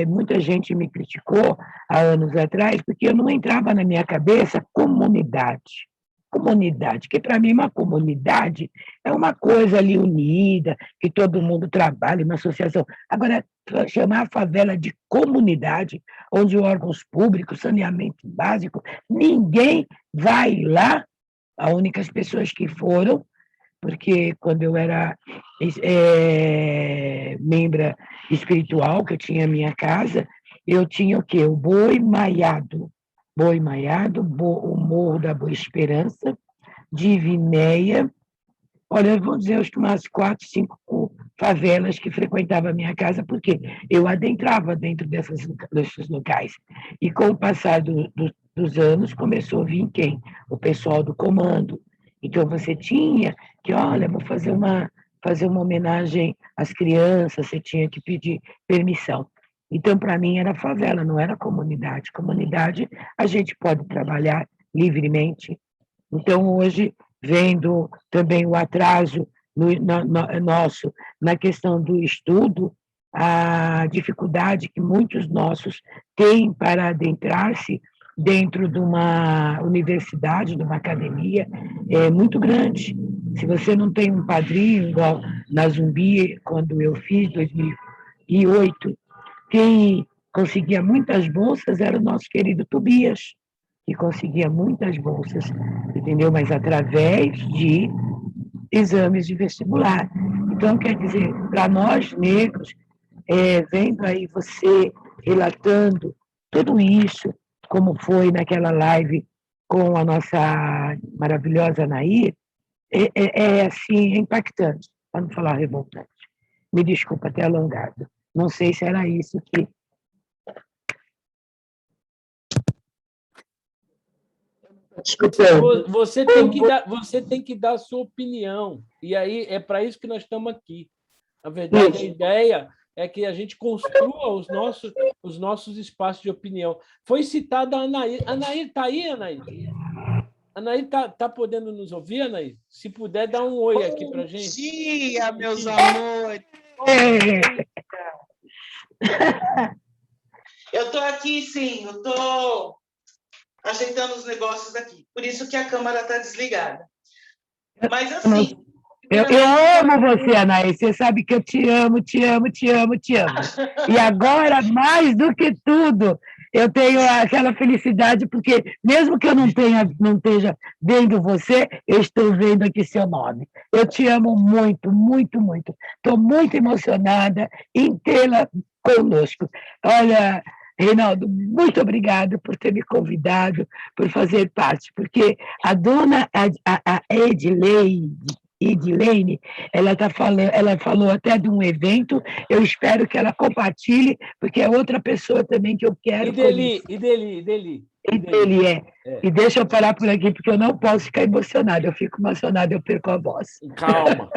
muita gente me criticou há anos atrás, porque eu não entrava na minha cabeça comunidade. Comunidade, que para mim uma comunidade é uma coisa ali unida, que todo mundo trabalha, uma associação. Agora, chamar a favela de comunidade, onde órgãos públicos, saneamento básico, ninguém vai lá, as únicas pessoas que foram, porque quando eu era membro espiritual, que eu tinha a minha casa, eu tinha o quê? O Boi Maiado, o Morro da Boa Esperança, Divinéia, olha, eu vou dizer, acho que umas 4, 5 favelas que frequentavam a minha casa, porque eu adentrava dentro desses locais. E com o passar dos anos, começou a vir quem? O pessoal do comando. Então, você tinha que, olha, vou fazer uma homenagem às crianças, você tinha que pedir permissão. Então, para mim, era favela, não era comunidade. Comunidade, a gente pode trabalhar livremente. Então, hoje, vendo também o atraso nosso na questão do estudo, a dificuldade que muitos nossos têm para adentrar-se dentro de uma universidade, de uma academia, é muito grande. Se você não tem um padrinho, igual na Zumbi, quando eu fiz, 2008, quem conseguia muitas bolsas era o nosso querido Tobias, que conseguia muitas bolsas, entendeu? Mas através de exames de vestibular. Então, quer dizer, para nós negros, vendo aí você relatando tudo isso, como foi naquela live com a nossa maravilhosa Nair, assim, impactante, para não falar revoltante. Me desculpa ter alongado. Não sei se era isso que... Você tem que dar a sua opinião. E aí é para isso que nós estamos aqui. Na verdade, a ideia é que a gente construa os nossos espaços de opinião. Foi citada a Anaí. Anaí está aí, Anaí? Anaí está podendo nos ouvir, Anaí? Se puder, dá um oi aqui para a gente. Bom dia, meus amores. Eu estou aqui, sim. Eu estou ajeitando os negócios aqui. Por isso que a câmera está desligada. Mas, assim... Eu amo você, Anaí. Você sabe que eu te amo, te amo, te amo, te amo. E agora, mais do que tudo, eu tenho aquela felicidade, porque mesmo que eu não esteja vendo você, eu estou vendo aqui seu nome. Eu te amo muito, muito, muito. Estou muito emocionada em tê-la conosco. Olha, Reinaldo, muito obrigada por ter me convidado, por fazer parte, porque a dona Edilene, ela falou até de um evento, eu espero que ela compartilhe, porque é outra pessoa também que eu quero conhecer. Deli. E deixa eu parar por aqui, porque eu não posso ficar emocionada. Eu fico emocionada, eu perco a voz. Calma.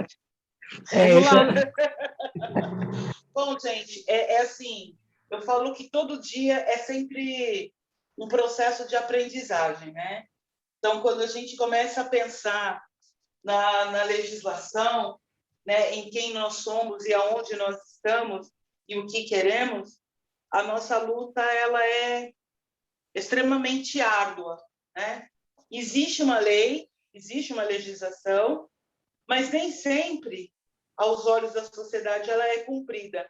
Bom, gente, assim, eu falo que todo dia é sempre um processo de aprendizagem, né? Então, quando a gente começa a pensar na legislação, né, em quem nós somos e aonde nós estamos e o que queremos, a nossa luta ela é extremamente árdua, né? Existe uma lei, existe uma legislação, mas nem sempre, aos olhos da sociedade, ela é cumprida.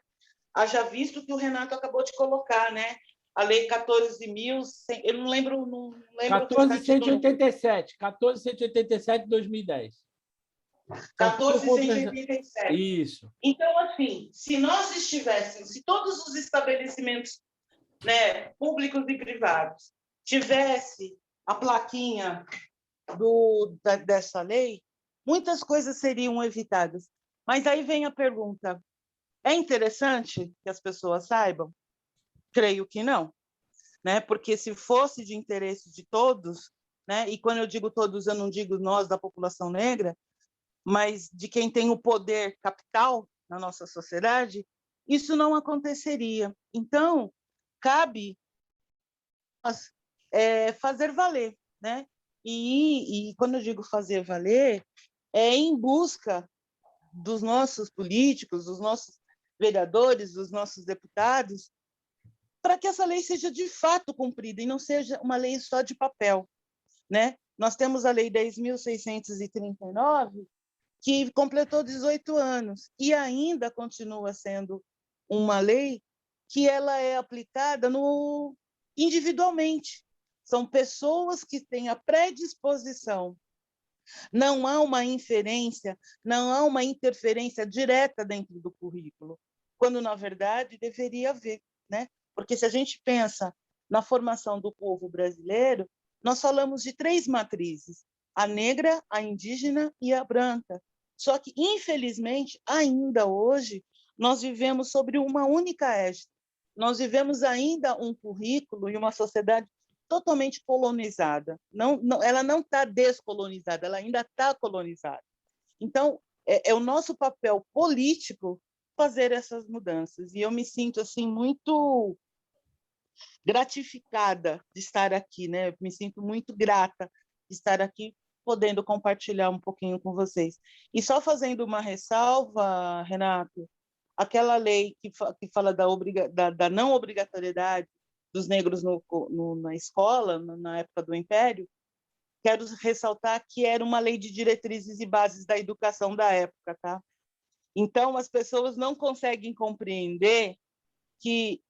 Haja visto que o Renato acabou de colocar, né? A Lei 14.000, eu não lembro... 14.187 de 2010. 14.187. Isso. Então, assim, se nós estivéssemos, se todos os estabelecimentos, né, públicos e privados tivesse a plaquinha dessa lei, muitas coisas seriam evitadas. Mas aí vem a pergunta: é interessante que as pessoas saibam? Creio que não, né? Porque se fosse de interesse de todos, né? E quando eu digo todos, eu não digo nós da população negra, mas de quem tem o poder capital na nossa sociedade, isso não aconteceria. Então, cabe nós fazer valer, né? E quando eu digo fazer valer, é em busca dos nossos políticos, dos nossos vereadores, dos nossos deputados, para que essa lei seja de fato cumprida e não seja uma lei só de papel, né? Nós temos a Lei 10.639, que completou 18 anos e ainda continua sendo uma lei que ela é aplicada individualmente. São pessoas que têm a predisposição. Não há uma inferência, não há uma interferência direta dentro do currículo, quando, na verdade, deveria haver, né? Porque se a gente pensa na formação do povo brasileiro, nós falamos de 3 matrizes: a negra, a indígena e a branca. Só que, infelizmente, ainda hoje, nós vivemos sobre uma única égide. Nós vivemos ainda um currículo e uma sociedade totalmente colonizada. Ela não está descolonizada, ela ainda está colonizada. Então, é o nosso papel político fazer essas mudanças. E eu me sinto assim muito gratificada de estar aqui, né? Me sinto muito grata de estar aqui, podendo compartilhar um pouquinho com vocês. E só fazendo uma ressalva, Renato, aquela lei que fala da não obrigatoriedade dos negros na escola, na época do Império, quero ressaltar que era uma lei de diretrizes e bases da educação da época, tá? Então, as pessoas não conseguem compreender que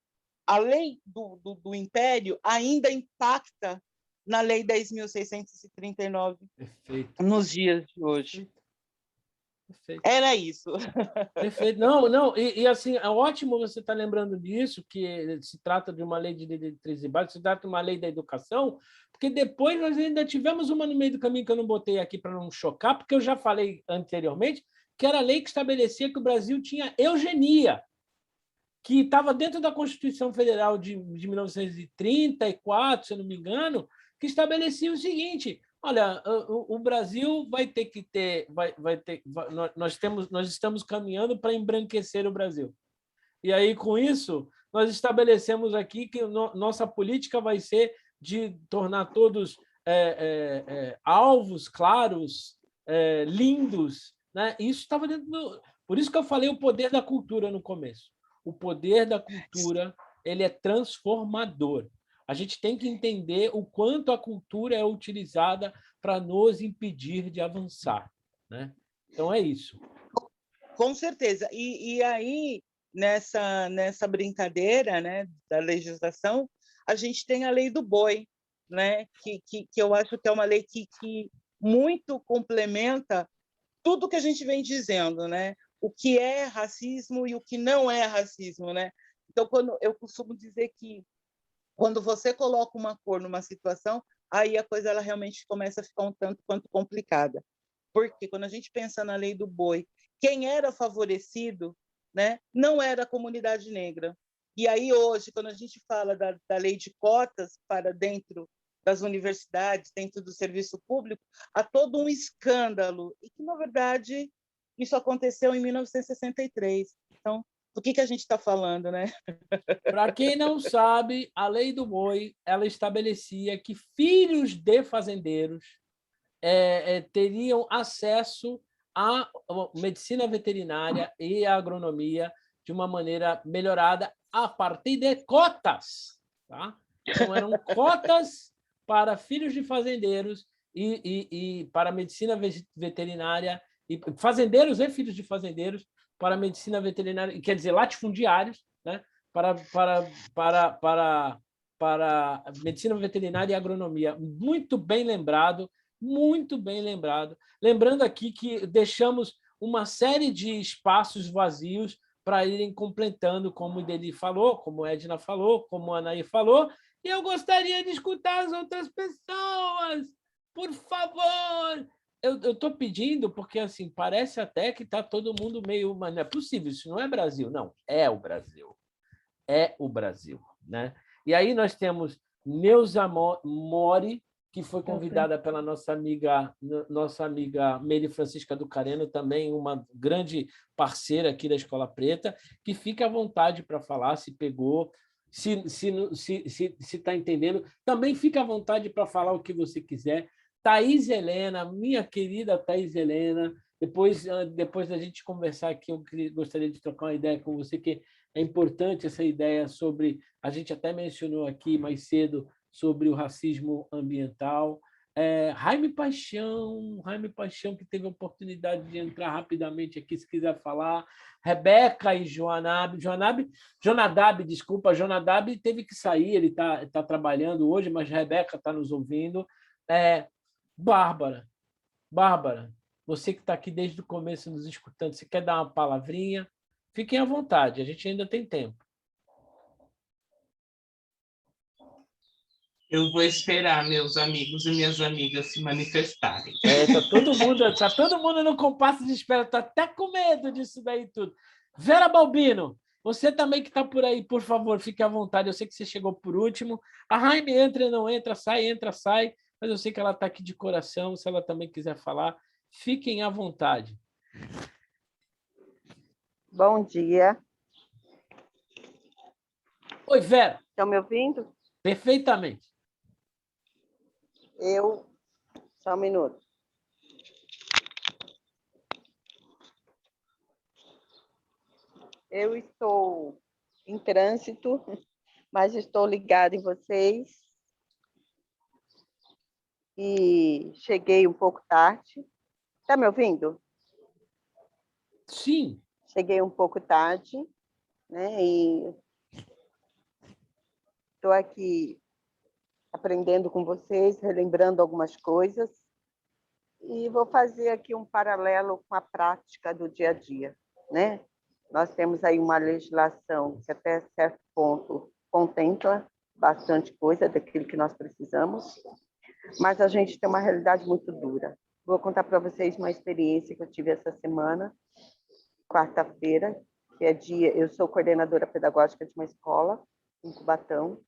a lei do Império ainda impacta na Lei 10.639 nos dias de hoje. Perfeito. Era isso. Perfeito. Não, e assim, é ótimo você estar lembrando disso, que se trata de uma lei de diretrizes e bases, se trata de uma lei da educação, porque depois nós ainda tivemos uma no meio do caminho que eu não botei aqui para não chocar, porque eu já falei anteriormente, que era a lei que estabelecia que o Brasil tinha eugenia, que estava dentro da Constituição Federal de 1934, se eu não me engano, que estabelecia o seguinte: olha, o Brasil vai ter que ter, nós estamos caminhando para embranquecer o Brasil. E aí, com isso, nós estabelecemos aqui que nossa política vai ser de tornar todos alvos claros, lindos, né? Isso estava dentro do... Por isso que eu falei o poder da cultura no começo. O poder da cultura, ele é transformador. A gente tem que entender o quanto a cultura é utilizada para nos impedir de avançar, né? Então, é isso. Com certeza. E aí, nessa brincadeira, né, da legislação, a gente tem a lei do boi, né, que eu acho que é uma lei que muito complementa tudo que a gente vem dizendo, né? O que é racismo e o que não é racismo, né? Então, quando eu costumo dizer que quando você coloca uma cor numa situação, aí a coisa ela realmente começa a ficar um tanto quanto complicada. Porque quando a gente pensa na lei do boi, quem era favorecido, né, não era a comunidade negra. E aí hoje, quando a gente fala da lei de cotas para dentro das universidades, dentro do serviço público, há todo um escândalo. E que, na verdade, isso aconteceu em 1963. Então, do que a gente está falando, né? Para quem não sabe, a lei do boi ela estabelecia que filhos de fazendeiros teriam acesso à medicina veterinária e à agronomia de uma maneira melhorada a partir de cotas. Tá? Então, eram cotas para filhos de fazendeiros e para medicina veterinária, e fazendeiros e filhos de fazendeiros para medicina veterinária, quer dizer, latifundiários, né? para medicina veterinária e agronomia. Muito bem lembrado, muito bem lembrado. Lembrando aqui que deixamos uma série de espaços vazios para irem completando, como o Deli falou, como a Edna falou, como a Anaí falou, e eu gostaria de escutar as outras pessoas. Por favor! Eu estou pedindo porque assim parece até que está todo mundo meio... Mas não é possível, isso não é Brasil. Não, é o Brasil. É o Brasil, né? E aí nós temos Neuza Mori, que foi convidada pela nossa amiga Meire Francisca do Careno, também uma grande parceira aqui da Escola Preta, que fica à vontade para falar, se pegou, se está entendendo. Também fica à vontade para falar o que você quiser. Thaís Helena, minha querida Thaís Helena, depois da gente conversar aqui, eu gostaria de trocar uma ideia com você, que é importante essa ideia sobre, a gente até mencionou aqui mais cedo, sobre o racismo ambiental. Jaime Paixão, que teve a oportunidade de entrar rapidamente aqui, se quiser falar. Rebeca e Jonadab, Jonadab teve que sair, ele está trabalhando hoje, mas Rebeca está nos ouvindo. Bárbara, você que está aqui desde o começo nos escutando, você quer dar uma palavrinha? Fiquem à vontade, a gente ainda tem tempo. Eu vou esperar meus amigos e minhas amigas se manifestarem. Tá todo mundo no compasso de espera, tá até com medo disso daí tudo. Vera Balbino, você também que está por aí, por favor, fique à vontade. Eu sei que você chegou por último. A Jaime entra, não entra, sai, mas eu sei que ela está aqui de coração. Se ela também quiser falar, fiquem à vontade. Bom dia. Oi, Vera. Estão me ouvindo? Perfeitamente. Só um minuto. Eu estou em trânsito, mas estou ligada em vocês. E cheguei um pouco tarde. Está me ouvindo? Sim. Cheguei um pouco tarde, né? E estou aqui aprendendo com vocês, relembrando algumas coisas. E vou fazer aqui um paralelo com a prática do dia a dia, né? Nós temos aí uma legislação que até certo ponto contempla bastante coisa daquilo que nós precisamos, mas a gente tem uma realidade muito dura. Vou contar para vocês uma experiência que eu tive essa semana, quarta-feira, que é dia. Eu sou coordenadora pedagógica de uma escola em Cubatão,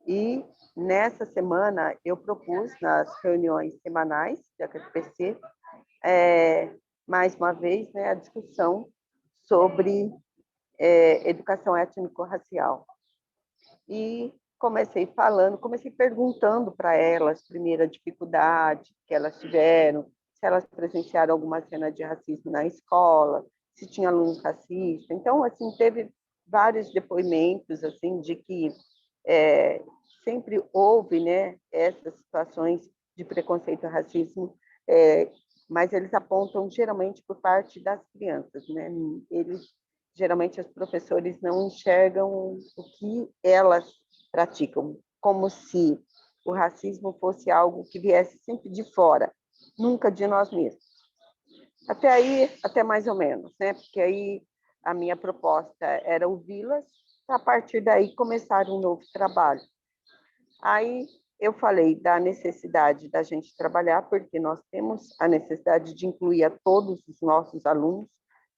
e nessa semana eu propus nas reuniões semanais da HPC, mais uma vez, né, a discussão sobre educação étnico-racial. E comecei perguntando para elas, primeiro, a dificuldade que elas tiveram, se elas presenciaram alguma cena de racismo na escola, se tinha alunos racistas. Então, assim, teve vários depoimentos assim de que sempre houve, né, essas situações de preconceito e racismo, mas eles apontam geralmente por parte das crianças, né? Geralmente, os professores não enxergam o que elas praticam, como se o racismo fosse algo que viesse sempre de fora, nunca de nós mesmos. Até aí, até mais ou menos, né? Porque aí a minha proposta era ouvi-las, a partir daí começar um novo trabalho. Aí eu falei da necessidade da gente trabalhar, porque nós temos a necessidade de incluir a todos os nossos alunos,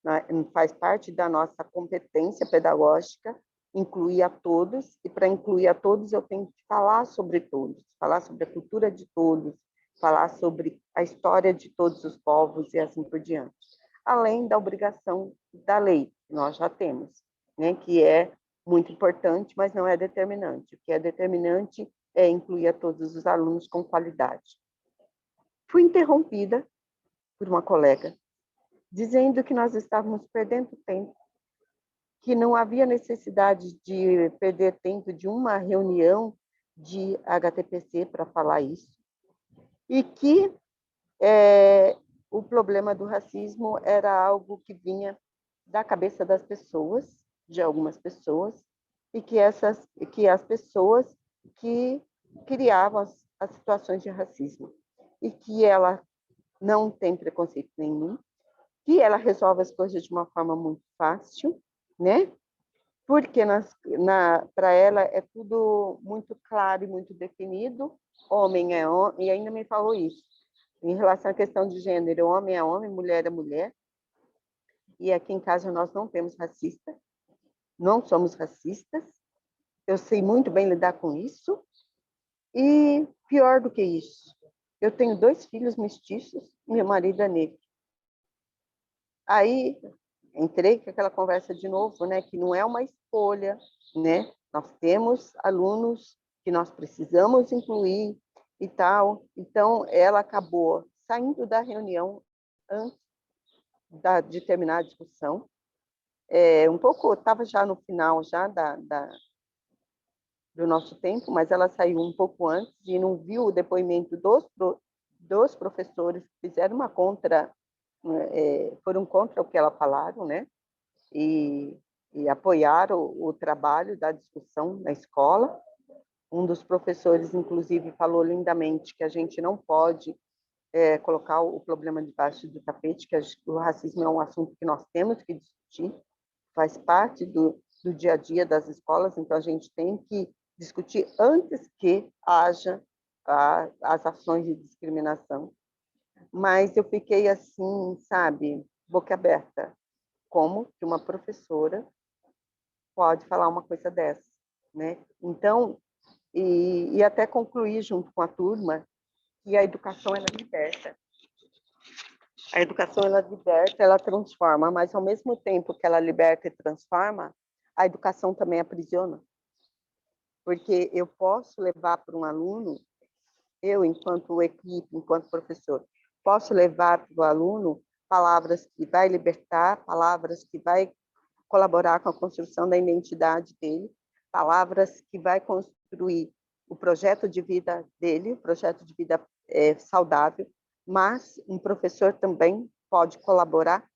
né? Faz parte da nossa competência pedagógica, incluir a todos, e para incluir a todos eu tenho que falar sobre todos, falar sobre a cultura de todos, falar sobre a história de todos os povos e assim por diante. Além da obrigação da lei, que nós já temos, né? Que é muito importante, mas não é determinante. O que é determinante é incluir a todos os alunos com qualidade. Fui interrompida por uma colega, dizendo que nós estávamos perdendo tempo, que não havia necessidade de perder tempo de uma reunião de HTPC para falar isso, e que o problema do racismo era algo que vinha da cabeça das pessoas, de algumas pessoas, e que as pessoas que criavam as situações de racismo, e que ela não tem preconceito nenhum, que ela resolve as coisas de uma forma muito fácil, né? Porque para ela é tudo muito claro e muito definido, homem é homem, e ainda me falou isso, em relação à questão de gênero, homem é homem, mulher é mulher, e aqui em casa nós não temos racista, não somos racistas, eu sei muito bem lidar com isso, e pior do que isso, eu tenho 2 filhos mestiços, meu marido é negro. Aí entrei com aquela conversa de novo, né, que não é uma escolha, né? Nós temos alunos que nós precisamos incluir e tal. Então, ela acabou saindo da reunião antes de terminar a discussão. Estava já no final já do nosso tempo, mas ela saiu um pouco antes e não viu o depoimento dos professores que fizeram foram contra o que ela falaram, né? E apoiaram o trabalho da discussão na escola. Um dos professores, inclusive, falou lindamente que a gente não pode colocar o problema debaixo do tapete, que o racismo é um assunto que nós temos que discutir, faz parte do dia a dia das escolas, então a gente tem que discutir antes que haja as ações de discriminação. Mas eu fiquei assim, sabe, boca aberta. Como que uma professora pode falar uma coisa dessa, né? Então, e até concluir junto com a turma que a educação ela liberta. A educação, ela liberta, ela transforma, mas ao mesmo tempo que ela liberta e transforma, a educação também aprisiona. Porque eu posso levar para um aluno, eu, enquanto equipe, enquanto professor, posso levar para o aluno palavras que vai libertar, palavras que vai colaborar com a construção da identidade dele, palavras que vai construir o projeto de vida dele, o projeto de vida saudável, mas um professor também pode colaborar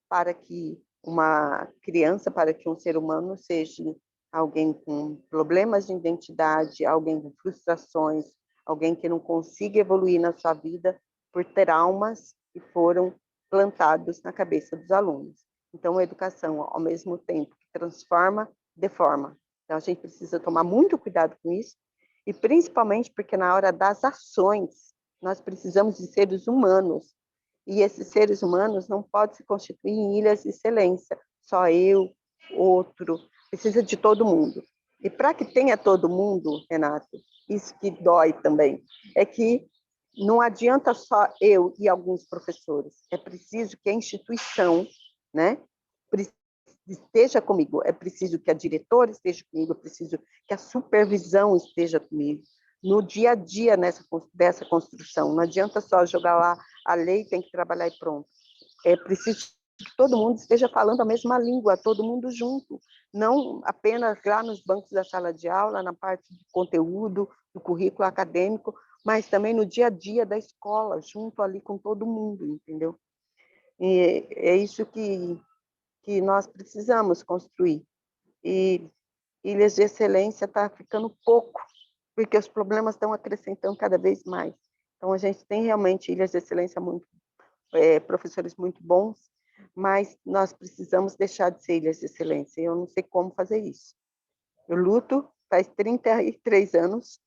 para que uma criança, para que um ser humano seja alguém com problemas de identidade, alguém com frustrações, alguém que não consiga evoluir na sua vida por traumas que foram plantados na cabeça dos alunos. Então, a educação, ao mesmo tempo que transforma, deforma. Então, a gente precisa tomar muito cuidado com isso, e principalmente porque na hora das ações, nós precisamos de seres humanos, e esses seres humanos não podem se constituir em ilhas de excelência, só eu, outro, precisa de todo mundo. E para que tenha todo mundo, Renato, isso que dói também, é que não adianta só eu e alguns professores, é preciso que a instituição, né, esteja comigo, é preciso que a diretora esteja comigo, é preciso que a supervisão esteja comigo, no dia a dia dessa construção. Não adianta só jogar lá a lei, tem que trabalhar e pronto. É preciso que todo mundo esteja falando a mesma língua, todo mundo junto, não apenas lá nos bancos da sala de aula, na parte do conteúdo, do currículo acadêmico, mas também no dia a dia da escola, junto ali com todo mundo, entendeu? E é isso que nós precisamos construir. E ilhas de excelência está ficando pouco, porque os problemas estão acrescentando cada vez mais. Então, a gente tem realmente ilhas de excelência, professores muito bons, mas nós precisamos deixar de ser ilhas de excelência. Eu não sei como fazer isso. Eu luto faz 33 anos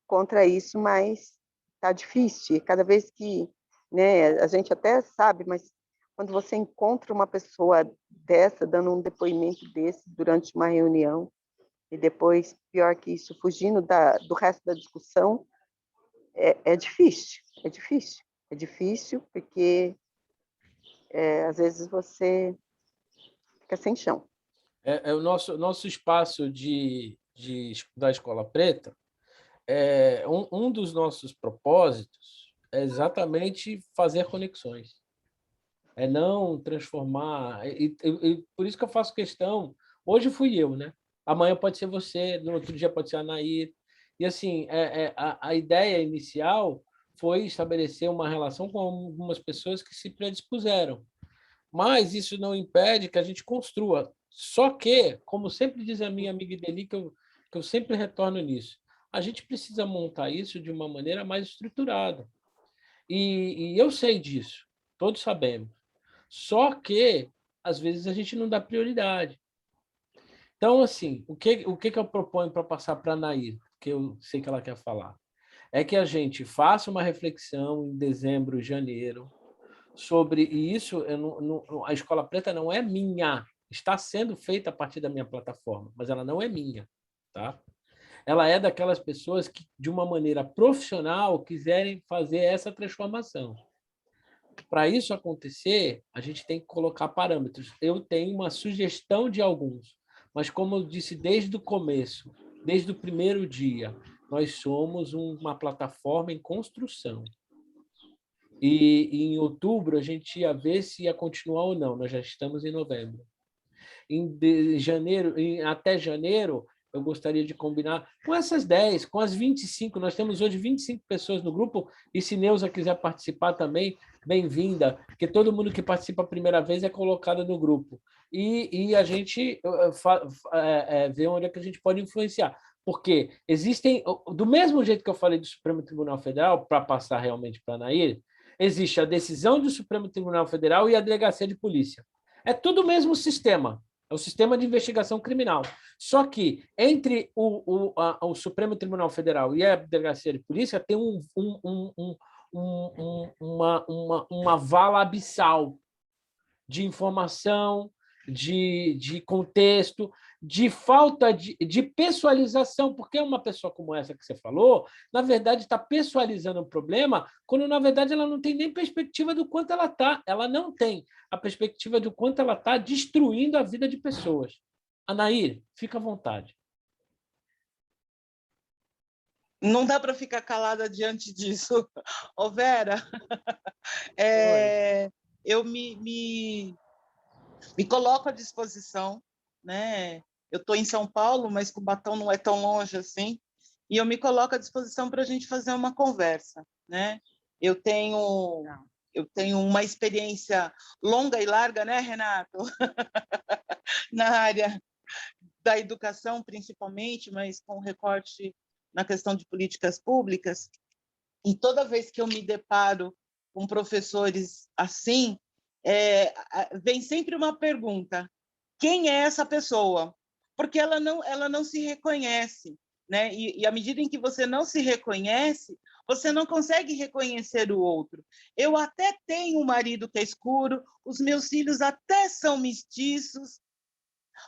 contra isso, mas está difícil. Cada vez que, né, a gente até sabe, mas quando você encontra uma pessoa dessa, dando um depoimento desse durante uma reunião, e depois, pior que isso, fugindo do resto da discussão, é difícil, é difícil. É difícil porque, às vezes, você fica sem chão. O nosso espaço da Escola Preta, um dos nossos propósitos é exatamente fazer conexões. É não transformar... por isso que eu faço questão... Hoje fui eu, né? Amanhã pode ser você, no outro dia pode ser a Nair. E, assim, a ideia inicial foi estabelecer uma relação com algumas pessoas que se predispuseram. Mas isso não impede que a gente construa. Só que, como sempre diz a minha amiga Ideli, que eu sempre retorno nisso, a gente precisa montar isso de uma maneira mais estruturada. E eu sei disso, todos sabemos. Só que, às vezes, a gente não dá prioridade. Então, assim, o que eu proponho para passar para a Nair, que eu sei que ela quer falar, é que a gente faça uma reflexão em dezembro, janeiro, sobre isso. A Escola Preta não é minha, está sendo feita a partir da minha plataforma, mas ela não é minha, tá? Ela é daquelas pessoas que, de uma maneira profissional, quiserem fazer essa transformação. Para isso acontecer, a gente tem que colocar parâmetros. Eu tenho uma sugestão de alguns, mas, como eu disse desde o começo, desde o primeiro dia, nós somos uma plataforma em construção. E em outubro a gente ia ver se ia continuar ou não. Nós já estamos em novembro. Até janeiro, eu gostaria de combinar com essas 10, com as 25. Nós temos hoje 25 pessoas no grupo, e se Neuza quiser participar também, bem-vinda, porque todo mundo que participa a primeira vez é colocado no grupo. E a gente vê onde é que a gente pode influenciar. Porque existem, do mesmo jeito que eu falei do Supremo Tribunal Federal, para passar realmente para a Nair, existe a decisão do Supremo Tribunal Federal e a delegacia de polícia. É tudo o mesmo sistema. É o sistema de investigação criminal. Só que entre o Supremo Tribunal Federal e a Delegacia de Polícia tem uma vala abissal de informação, de contexto. de falta de pessoalização, porque uma pessoa como essa que você falou, na verdade, está pessoalizando o problema, quando, na verdade, ela não tem nem perspectiva do quanto ela está. Ela não tem a perspectiva do quanto ela está destruindo a vida de pessoas. Anair, fica à vontade. Não dá para ficar calada diante disso. Ô, Vera, eu me coloco à disposição, né? Eu estou em São Paulo, mas Cubatão não é tão longe assim, e eu me coloco à disposição para a gente fazer uma conversa, né? Eu tenho uma experiência longa e larga, né, Renato? Na área da educação, principalmente, mas com recorte na questão de políticas públicas. E toda vez que eu me deparo com professores assim, vem sempre uma pergunta: quem é essa pessoa? Porque ela não se reconhece, né? E à medida em que você não se reconhece, você não consegue reconhecer o outro. Eu até tenho um marido que é escuro, os meus filhos até são mestiços,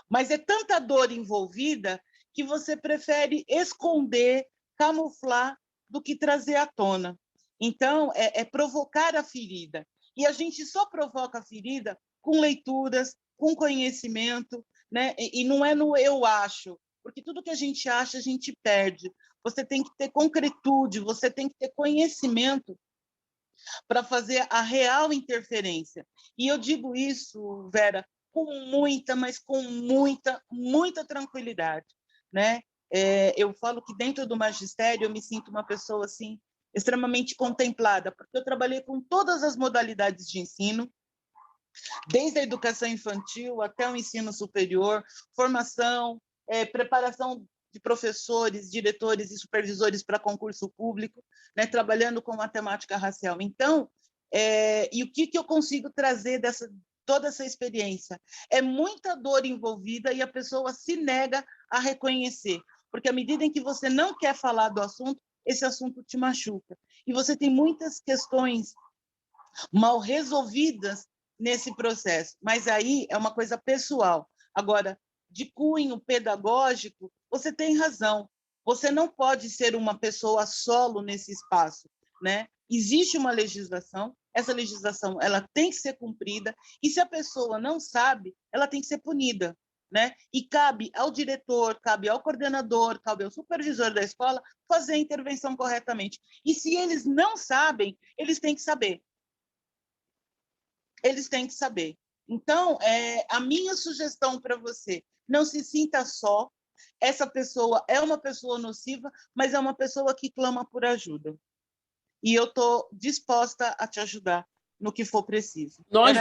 mas é tanta dor envolvida que você prefere esconder, camuflar, do que trazer à tona. Então, é provocar a ferida. E a gente só provoca a ferida com leituras, com conhecimento, né? E não é no eu acho, porque tudo que a gente acha, a gente perde. Você tem que ter concretude, você tem que ter conhecimento para fazer a real interferência. E eu digo isso, Vera, com muita, mas com muita tranquilidade, né? Eu falo que dentro do magistério eu me sinto uma pessoa assim extremamente contemplada, porque eu trabalhei com todas as modalidades de ensino, desde a educação infantil até o ensino superior, formação, preparação de professores, diretores e supervisores para concurso público, né, trabalhando com matemática racial. Então, e o que eu consigo trazer toda essa experiência? É muita dor envolvida e a pessoa se nega a reconhecer, porque à medida em que você não quer falar do assunto, esse assunto te machuca. E você tem muitas questões mal resolvidas nesse processo, mas aí é uma coisa pessoal. Agora, de cunho pedagógico, você tem razão. Você não pode ser uma pessoa solo nesse espaço, né? Existe uma legislação, essa legislação ela tem que ser cumprida, e se a pessoa não sabe, ela tem que ser punida, né? E cabe ao diretor, cabe ao coordenador, cabe ao supervisor da escola fazer a intervenção corretamente. E se eles não sabem, eles têm que saber. Eles têm que saber. Então, a minha sugestão para você: não se sinta só. Essa pessoa é uma pessoa nociva, mas é uma pessoa que clama por ajuda. E eu estou disposta a te ajudar no que for preciso. Nós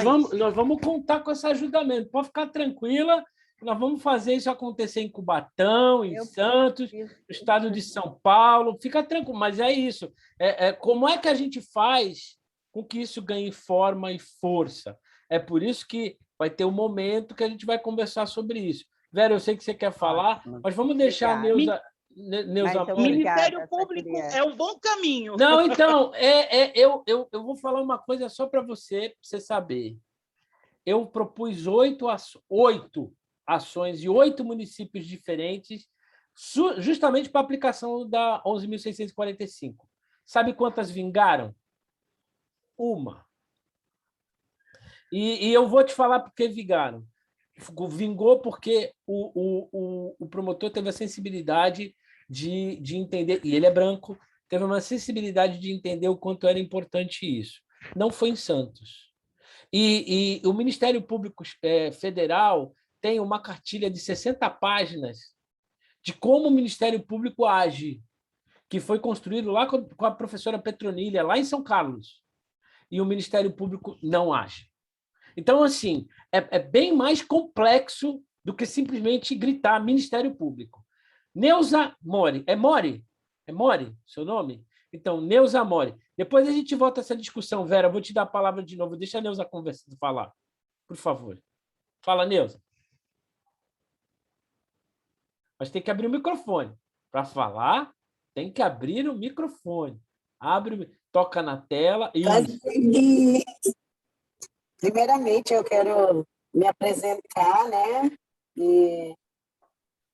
vamos contar com esse ajudamento. Pode ficar tranquila, nós vamos fazer isso acontecer em Cubatão, em Santos, no estado de São Paulo. Fica tranquilo, mas é isso. Como é que a gente faz com que isso ganhe forma e força? É por isso que vai ter um momento que a gente vai conversar sobre isso. Vera, eu sei que você quer falar, mas vamos deixar a Neuza... O Ministério Público é um bom caminho. Não, então, eu vou falar uma coisa só para você saber. Eu propus 8 ações em 8 municípios diferentes, justamente para a aplicação da 11.645. Sabe quantas vingaram? Uma. E eu vou te falar por que vingaram. Vingou porque o promotor teve a sensibilidade de entender, e ele é branco, teve uma sensibilidade de entender o quanto era importante isso. Não foi em Santos. E o Ministério Público Federal tem uma cartilha de 60 páginas de como o Ministério Público age, que foi construído lá com a professora Petronilha, lá em São Carlos. E o Ministério Público não age. Então, assim, é bem mais complexo do que simplesmente gritar Ministério Público. Neuza Mori. É Mori? É Mori seu nome? Então, Neuza Mori. Depois a gente volta a essa discussão, Vera. Eu vou te dar a palavra de novo. Deixa a Neuza falar, por favor. Fala, Neuza. Mas tem que abrir o microfone. Para falar, tem que abrir o microfone. Toca na tela e... Primeiramente, eu quero me apresentar, né? E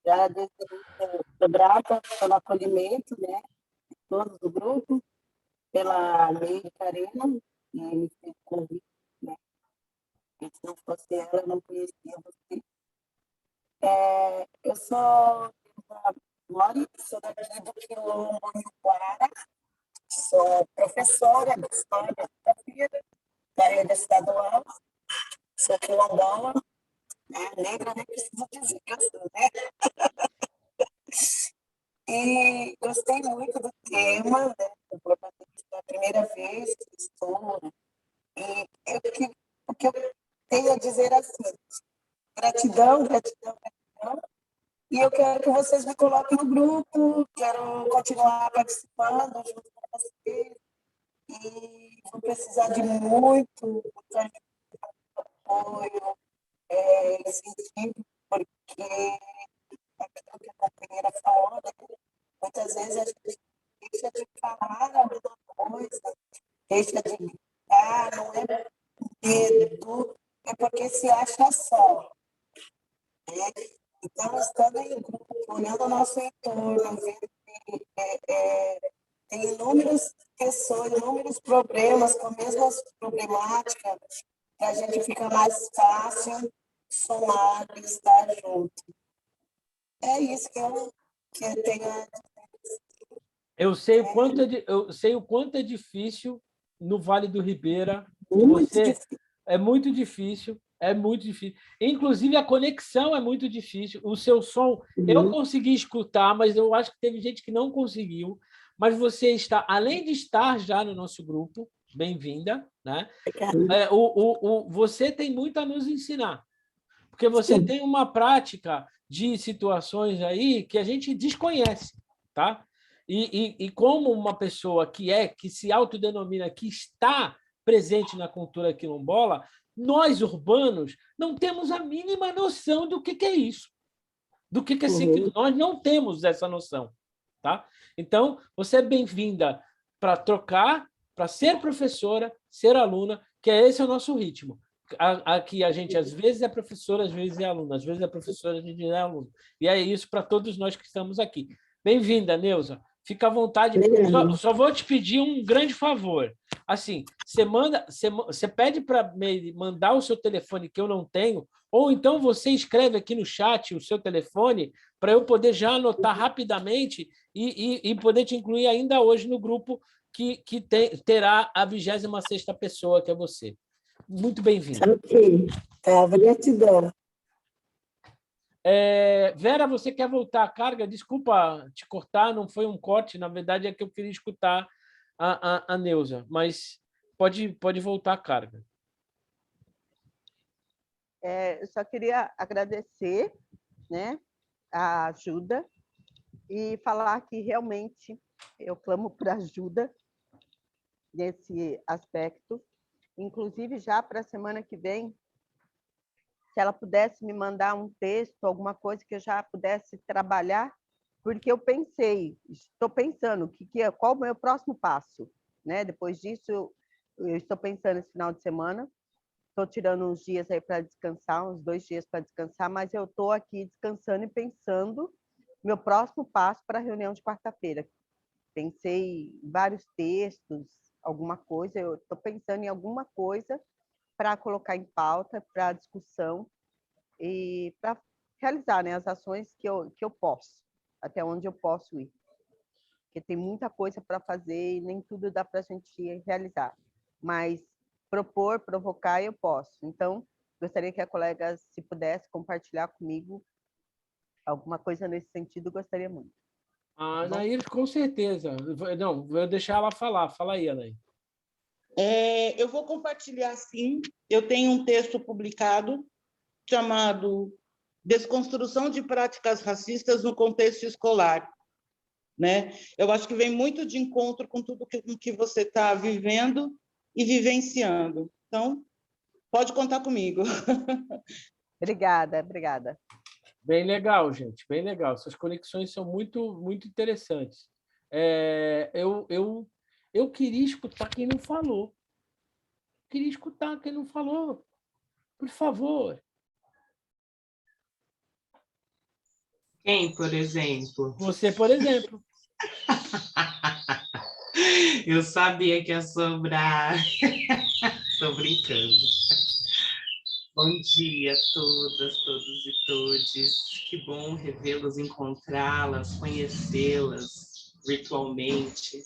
Já desde estou grata pelo acolhimento, né, de todos do grupo, pela Lei Karina, que me fez convite, né, porque se não fosse ela, eu não conhecia você. Eu sou Lori, sou daqui do Quilombo Iuquara, sou professora de História da rede estadual, sou quilombola, né, negra, nem preciso dizer que eu sou, né? E gostei muito do tema, né? É a primeira vez que estou, né? E o que eu tenho a dizer assim, gratidão, gratidão, gratidão. E eu quero que vocês me coloquem no grupo, quero continuar participando junto com vocês. E vou precisar de muito apoio, incentivo, porque aquilo que a companheira falou, né? Muitas vezes a gente deixa de falar alguma coisa, deixa de gritar, não é medo, é porque se acha só. Né? Então, estando em grupo, olhando o nosso entorno, vendo que tem inúmeras pessoas, inúmeros problemas com a mesma problemática, a gente fica mais fácil somar e estar junto. É isso que eu tenho a dizer. Eu sei o quanto é difícil no Vale do Ribeira. Muito difícil. É muito difícil, é muito difícil. Inclusive, a conexão é muito difícil. O seu som, eu consegui escutar, mas eu acho que teve gente que não conseguiu. Mas você está, além de estar já no nosso grupo, bem-vinda, né? Você tem muito a nos ensinar, porque você tem uma prática de situações aí que a gente desconhece, tá? E como uma pessoa que se autodenomina, que está presente na cultura quilombola, nós, urbanos, não temos a mínima noção do que é isso, do que é ser quilombola. Nós não temos essa noção, tá? Então, você é bem-vinda para trocar, para ser professora, ser aluna, que esse é o nosso ritmo. Aqui a gente, às vezes, é professora, às vezes é aluna, às vezes é professora, às vezes é aluna. E é isso para todos nós que estamos aqui. Bem-vinda, Neuza. Fica à vontade. Só vou te pedir um grande favor. Assim, você pede para me mandar o seu telefone, que eu não tenho, ou então você escreve aqui no chat o seu telefone para eu poder já anotar rapidamente e poder te incluir ainda hoje no grupo que terá a 26ª pessoa, que é você. Muito bem-vindo. Ok, gratidão. Vera, você quer voltar à carga? Desculpa te cortar, não foi um corte, na verdade é que eu queria escutar a Neuza, mas pode voltar à carga. Eu só queria agradecer, né, a ajuda e falar que realmente eu clamo por ajuda nesse aspecto. Inclusive, já para a semana que vem, se ela pudesse me mandar um texto, alguma coisa que eu já pudesse trabalhar, porque eu estou pensando qual o meu próximo passo, né? Depois disso, eu estou pensando esse final de semana, estou tirando uns dias aí para descansar, uns 2 dias para descansar, mas eu estou aqui descansando e pensando meu próximo passo para a reunião de quarta-feira. Pensei em vários textos, alguma coisa, eu estou pensando em alguma coisa para colocar em pauta, para discussão e para realizar, né, as ações que eu posso, até onde eu posso ir. Porque tem muita coisa para fazer e nem tudo dá para a gente realizar. Mas propor, provocar, eu posso. Então, gostaria que a colega, se pudesse compartilhar comigo alguma coisa nesse sentido, gostaria muito. A Anaí, com certeza. Não, vou deixar ela falar. Fala aí, Anaí. Eu vou compartilhar, sim. Eu tenho um texto publicado chamado Desconstrução de Práticas Racistas no Contexto Escolar. Né? Eu acho que vem muito de encontro com tudo que você está vivendo e vivenciando. Então, pode contar comigo. Obrigada. Bem legal, gente, bem legal. Essas conexões são muito, muito interessantes. Eu queria escutar quem não falou. Queria escutar quem não falou. Por favor. Quem, por exemplo? Você, por exemplo. Eu sabia que ia sobrar. Estou brincando. Bom dia a todas, todos e todes. Que bom revê-las, encontrá-las, conhecê-las virtualmente.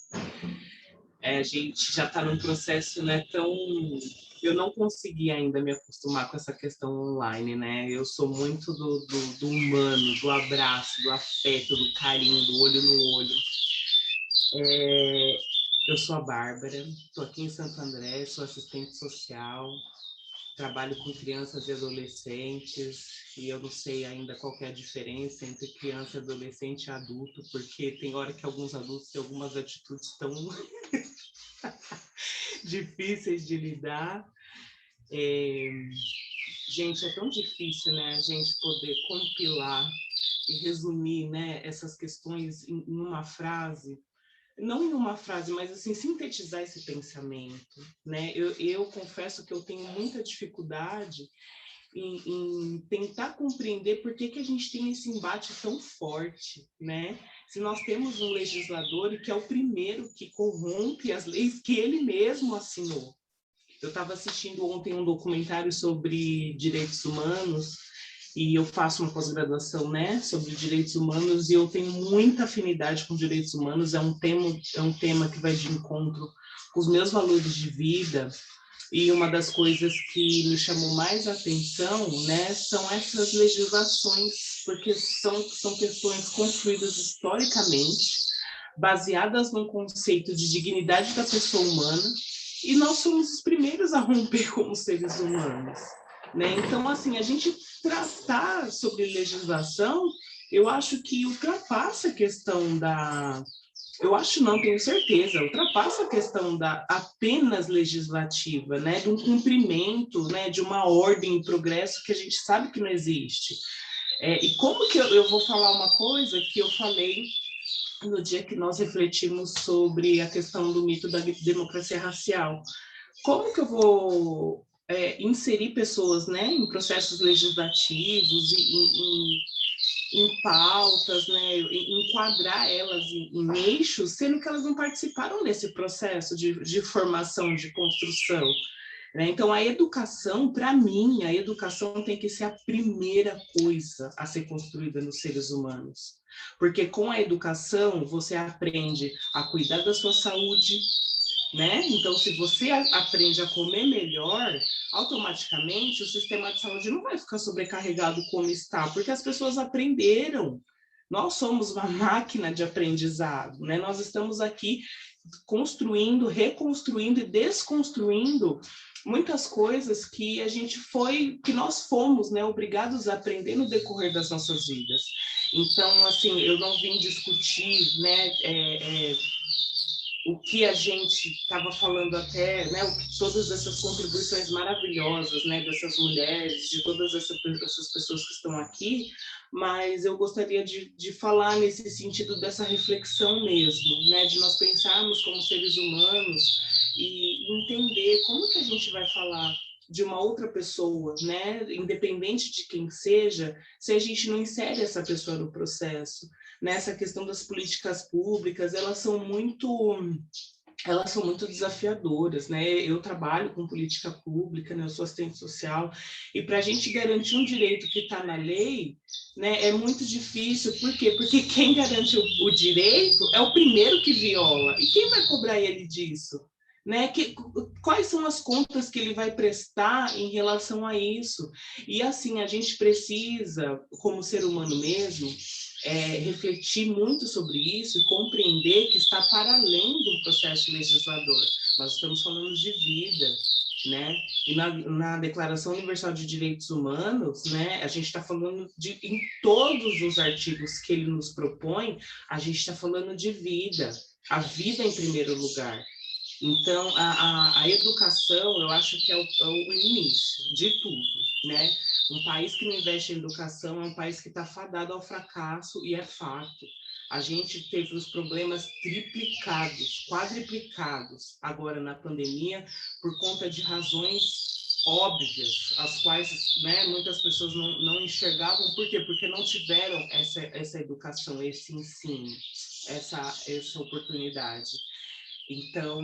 A gente já está num processo, né, tão... Eu não consegui ainda me acostumar com essa questão online, né? Eu sou muito do humano, do abraço, do afeto, do carinho, do olho no olho. Eu sou a Bárbara, estou aqui em Santo André, sou assistente social, trabalho com crianças e adolescentes, e eu não sei ainda qual que é a diferença entre criança, adolescente e adulto, porque tem hora que alguns adultos têm algumas atitudes tão difíceis de lidar. Gente, é tão difícil, né, a gente poder compilar e resumir, né, essas questões em uma frase, não em uma frase, mas assim, sintetizar esse pensamento, né? Eu confesso que eu tenho muita dificuldade em tentar compreender por que a gente tem esse embate tão forte, né? Se nós temos um legislador que é o primeiro que corrompe as leis que ele mesmo assinou. Eu estava assistindo ontem um documentário sobre direitos humanos, e eu faço uma pós-graduação, né, sobre direitos humanos, e eu tenho muita afinidade com direitos humanos. É um tema que vai de encontro com os meus valores de vida, e uma das coisas que me chamou mais a atenção, né, são essas legislações, porque são questões construídas historicamente, baseadas num conceito de dignidade da pessoa humana, e nós somos os primeiros a romper como seres humanos, né? Então, assim, a gente tratar sobre legislação, eu acho que ultrapassa a questão da... Eu acho não, tenho certeza, ultrapassa a questão da apenas legislativa, né? De um cumprimento, né? De uma ordem em progresso que a gente sabe que não existe. E como que eu vou falar uma coisa que eu falei no dia que nós refletimos sobre a questão do mito da democracia racial? Como que eu vou inserir pessoas, né, em processos legislativos, em pautas, né, enquadrar elas em eixos, sendo que elas não participaram desse processo de formação, de construção, né? Então, a educação, para mim, a educação tem que ser a primeira coisa a ser construída nos seres humanos. Porque com a educação, você aprende a cuidar da sua saúde, né? Então, se você aprende a comer melhor, automaticamente o sistema de saúde não vai ficar sobrecarregado como está, porque as pessoas aprenderam. Nós somos uma máquina de aprendizado, né? Nós estamos aqui construindo, reconstruindo e desconstruindo muitas coisas que que nós fomos, né, obrigados a aprender no decorrer das nossas vidas. Então, assim, eu não vim discutir, né, o que a gente estava falando até, né, todas essas contribuições maravilhosas, né, dessas mulheres, de todas essas pessoas que estão aqui, mas eu gostaria de falar nesse sentido dessa reflexão mesmo, né, de nós pensarmos como seres humanos e entender como que a gente vai falar de uma outra pessoa, né, independente de quem seja, se a gente não insere essa pessoa no processo. Nessa questão das políticas públicas, elas são muito desafiadoras, né? Eu trabalho com política pública, né? Eu sou assistente social, e para a gente garantir um direito que está na lei, né, é muito difícil. Por quê? Porque quem garante o direito é o primeiro que viola. E quem vai cobrar ele disso? Né? Quais são as contas que ele vai prestar em relação a isso? E assim, a gente precisa, como ser humano mesmo, refletir muito sobre isso e compreender que está para além do processo legislador. Nós estamos falando de vida, né? E na Declaração Universal de Direitos Humanos, né, a gente está falando em todos os artigos que ele nos propõe, a gente está falando de vida, a vida em primeiro lugar. Então, a educação, eu acho que é o início de tudo, né? Um país que não investe em educação é um país que está fadado ao fracasso, e é fato. A gente teve os problemas triplicados, quadriplicados agora na pandemia, por conta de razões óbvias, as quais, né, muitas pessoas não enxergavam. Por quê? Porque não tiveram essa educação, esse ensino, essa oportunidade. Então,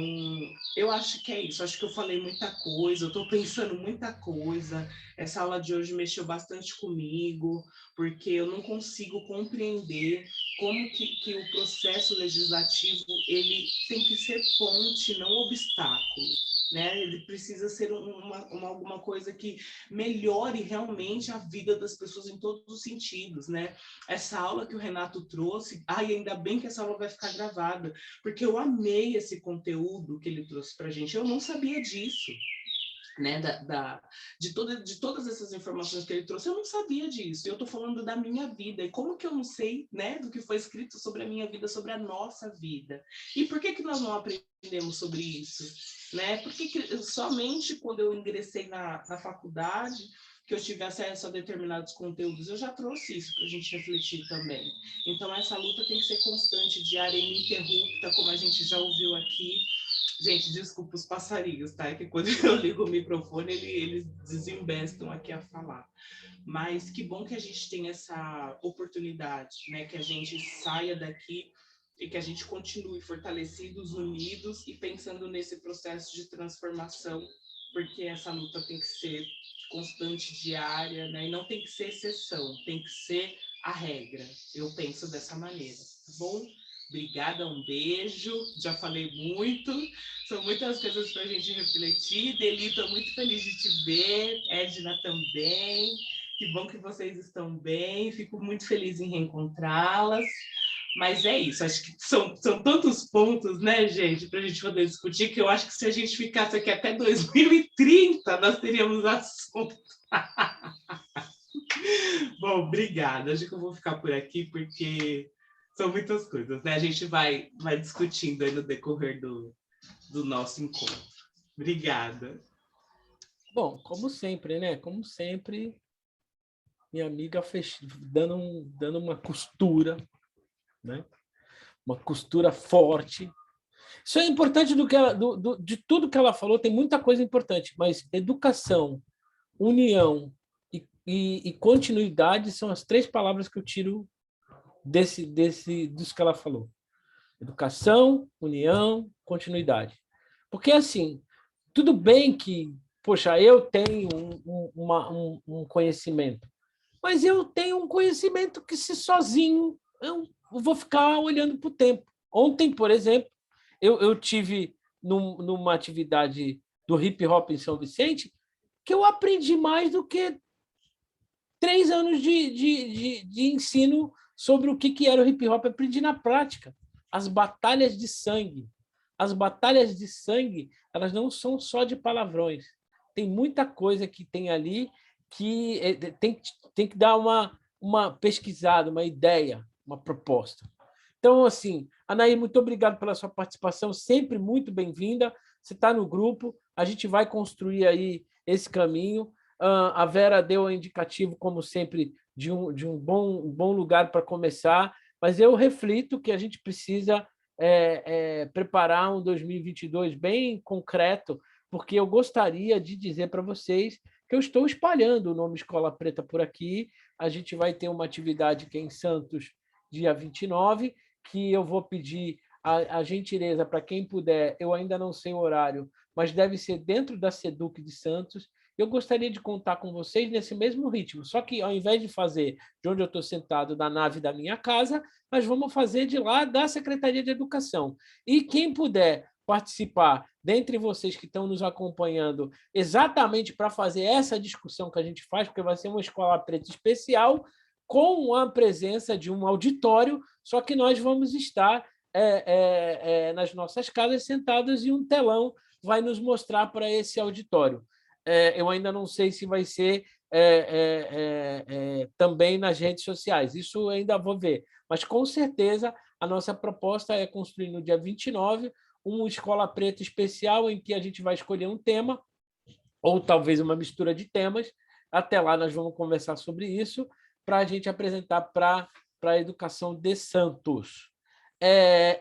eu acho que é isso. Acho que eu falei muita coisa, eu estou pensando muita coisa. Essa aula de hoje mexeu bastante comigo, porque eu não consigo compreender como que o processo legislativo ele tem que ser ponte, não obstáculo. Né? Ele precisa ser alguma coisa que melhore realmente a vida das pessoas em todos os sentidos. Né? Essa aula que o Renato trouxe, ainda bem que essa aula vai ficar gravada, porque eu amei esse conteúdo que ele trouxe para a gente. Eu não sabia disso, né? De todas essas informações que ele trouxe, eu não sabia disso. Eu estou falando da minha vida. E como que eu não sei, né, do que foi escrito sobre a minha vida, sobre a nossa vida? E por que nós não aprendemos sobre isso? Né? Porque somente quando eu ingressei na faculdade que eu tive acesso a determinados conteúdos, eu já trouxe isso para a gente refletir também. Então, essa luta tem que ser constante, diária, ininterrupta, como a gente já ouviu aqui. Gente, desculpa os passarinhos, tá? É que quando eu ligo o microfone, eles desembestam aqui a falar. Mas que bom que a gente tem essa oportunidade, né? Que a gente saia daqui e que a gente continue fortalecidos, unidos e pensando nesse processo de transformação, porque essa luta tem que ser constante, diária, né? E não tem que ser exceção, tem que ser a regra. Eu penso dessa maneira, tá bom? Obrigada, um beijo. Já falei muito. São muitas coisas para a gente refletir. Deli, estou muito feliz de te ver. Edna também. Que bom que vocês estão bem. Fico muito feliz em reencontrá-las. Mas é isso. Acho que são tantos pontos, né, gente, para a gente poder discutir, que eu acho que se a gente ficasse aqui até 2030, nós teríamos assunto. Bom, obrigada. Acho que eu vou ficar por aqui, porque são muitas coisas, né? A gente vai discutindo aí no decorrer do nosso encontro. Obrigada. Bom, como sempre, né? Como sempre, minha amiga dando uma costura, né? Uma costura forte. Isso é importante de tudo que ela falou, tem muita coisa importante, mas educação, união e continuidade são as 3 palavras que eu tiro disso que ela falou. Educação, união, continuidade. Porque, assim, tudo bem que, poxa, eu tenho um conhecimento, mas eu tenho um conhecimento que, se sozinho, eu vou ficar olhando para o tempo. Ontem, por exemplo, eu tive numa atividade do hip hop em São Vicente, que eu aprendi mais do que 3 anos de ensino sobre o que era o hip hop. Eu aprendi na prática. As batalhas de sangue. As batalhas de sangue, elas não são só de palavrões. Tem muita coisa que tem ali que tem que dar uma pesquisada, uma ideia, uma proposta. Então, assim, Anaí, muito obrigado pela sua participação, sempre muito bem-vinda. Você está no grupo, a gente vai construir aí esse caminho. A Vera deu um indicativo, como sempre, de um bom lugar para começar, mas eu reflito que a gente precisa preparar um 2022 bem concreto, porque eu gostaria de dizer para vocês que eu estou espalhando o nome Escola Preta por aqui. A gente vai ter uma atividade que é em Santos, dia 29, que eu vou pedir a gentileza para quem puder, eu ainda não sei o horário, mas deve ser dentro da SEDUC de Santos. Eu gostaria de contar com vocês nesse mesmo ritmo, só que ao invés de fazer de onde eu estou sentado, da nave da minha casa, nós vamos fazer de lá da Secretaria de Educação. E quem puder participar, dentre vocês que estão nos acompanhando, exatamente para fazer essa discussão que a gente faz, porque vai ser uma escola preta especial, com a presença de um auditório, só que nós vamos estar nas nossas casas sentados e um telão vai nos mostrar para esse auditório. Eu ainda não sei se vai ser também nas redes sociais, isso eu ainda vou ver, mas com certeza a nossa proposta é construir no dia 29 uma escola preta especial em que a gente vai escolher um tema, ou talvez uma mistura de temas. Até lá nós vamos conversar sobre isso, para a gente apresentar para a educação de Santos.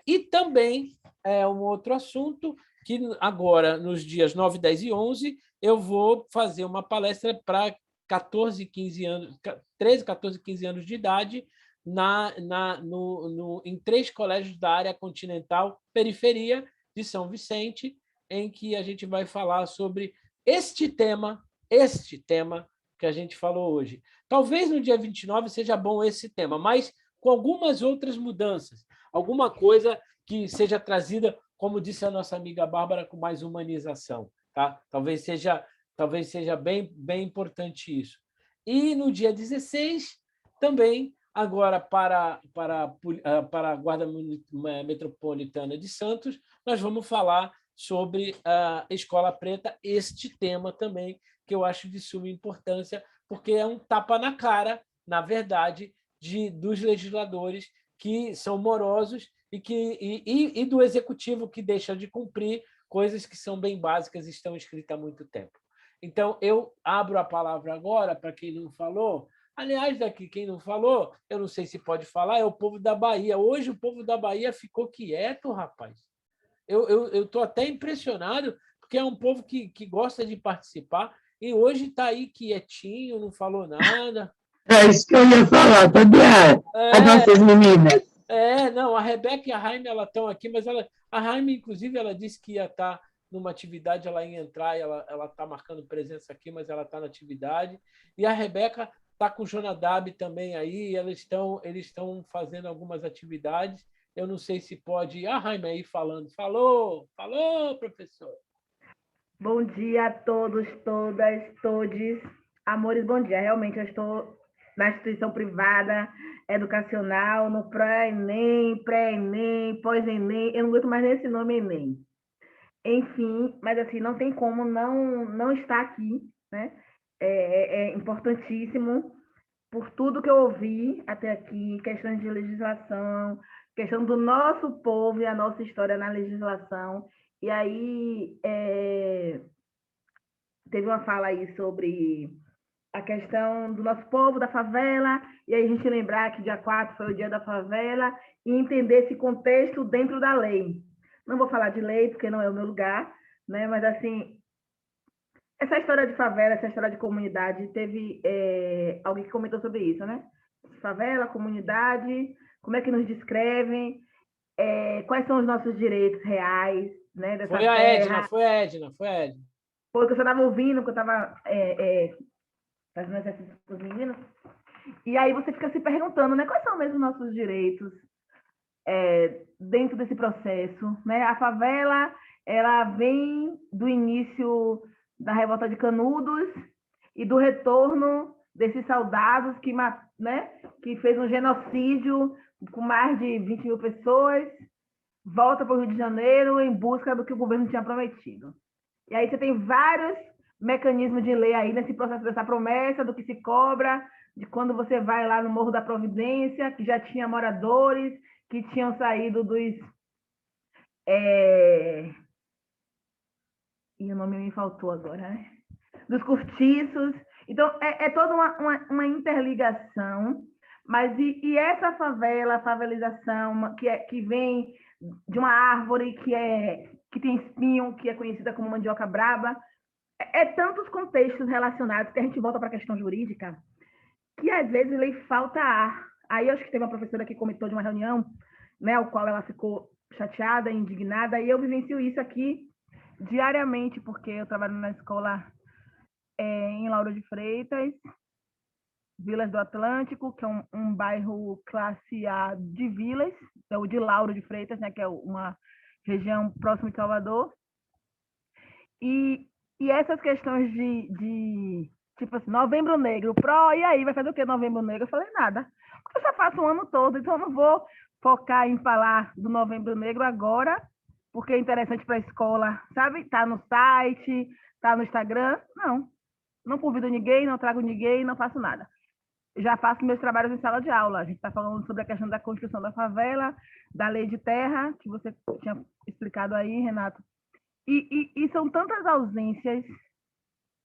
E também um outro assunto que agora, nos dias 9, 10 e 11, eu vou fazer uma palestra para 14, 15 anos, 13, 14, 15 anos de idade, em 3 colégios da área continental, periferia de São Vicente, em que a gente vai falar sobre este tema que a gente falou hoje. Talvez no dia 29 seja bom esse tema, mas com algumas outras mudanças, alguma coisa que seja trazida, como disse a nossa amiga Bárbara, com mais humanização. Tá? Talvez seja bem importante isso. E no dia 16, também, agora para a Guarda Metropolitana de Santos, nós vamos falar sobre a Escola Preta, este tema também, que eu acho de suma importância, porque é um tapa na cara, na verdade, dos legisladores que são morosos e do executivo que deixa de cumprir coisas que são bem básicas e estão escritas há muito tempo. Então, eu abro a palavra agora para quem não falou. Aliás, daqui quem não falou, eu não sei se pode falar, é o povo da Bahia. Hoje o povo da Bahia ficou quieto, rapaz. Eu estou até impressionado, porque é um povo que gosta de participar, e hoje está aí quietinho, não falou nada. É isso que eu ia falar, Fabiana. As nossas meninas. Não, a Rebeca e a Jaime estão aqui, mas a Jaime, inclusive, ela disse que ia estar numa atividade, ela ia entrar, ela está marcando presença aqui, mas ela está na atividade. E a Rebeca está com o Jonadab também aí, eles estão fazendo algumas atividades. Eu não sei se pode... A Jaime aí falando. Falou, professor. Bom dia a todos, todas, todes. Amores, bom dia. Realmente, eu estou na instituição privada, educacional, no pré-ENEM, pós-ENEM. Eu não aguento mais nesse nome ENEM. Enfim, mas assim, não tem como não estar aqui, né? É importantíssimo por tudo que eu ouvi até aqui, questões de legislação, questão do nosso povo e a nossa história na legislação. E aí, teve uma fala aí sobre a questão do nosso povo, da favela, e aí a gente lembrar que dia 4 foi o dia da favela, e entender esse contexto dentro da lei. Não vou falar de lei, porque não é o meu lugar, né? Mas, assim, essa história de favela, essa história de comunidade, teve alguém que comentou sobre isso, né? Favela, comunidade, como é que nos descrevem, quais são os nossos direitos reais, né? Dessa foi a Edna. Foi a Edna. Foi o que eu estava ouvindo, que eu estava fazendo exercício com os meninos. E aí você fica se perguntando, né? Quais são mesmo os nossos direitos dentro desse processo, né? A favela, ela vem do início da Revolta de Canudos e do retorno desses soldados que fez um genocídio com mais de 20 mil pessoas, volta para o Rio de Janeiro em busca do que o governo tinha prometido. E aí você tem vários mecanismos de lei aí nesse processo dessa promessa, do que se cobra, de quando você vai lá no Morro da Providência, que já tinha moradores que tinham saído dos... E o nome me faltou agora, né? Dos cortiços. Então, é toda uma interligação, mas e essa favela, a favelização, que vem de uma árvore que tem espinho, que é conhecida como mandioca braba, tantos contextos relacionados que a gente volta para a questão jurídica, que às vezes lhe falta ar. Aí eu acho que teve uma professora que comentou de uma reunião, né, ao qual ela ficou chateada, indignada, e eu vivencio isso aqui diariamente, porque eu trabalho na escola em Lauro de Freitas, Vilas do Atlântico, que é um bairro classe A de Vilas, é o de Lauro de Freitas, né, que é uma região próxima de Salvador. E essas questões de tipo assim, Novembro Negro, e aí, vai fazer o que Novembro Negro? Eu falei, nada, porque eu só faço o ano todo, então eu não vou focar em falar do Novembro Negro agora, porque é interessante para a escola, sabe? Tá no site, tá no Instagram. Não convido ninguém, não trago ninguém, não faço nada. Já faço meus trabalhos em sala de aula. A gente está falando sobre a questão da construção da favela, da lei de terra, que você tinha explicado aí, Renato. E são tantas ausências,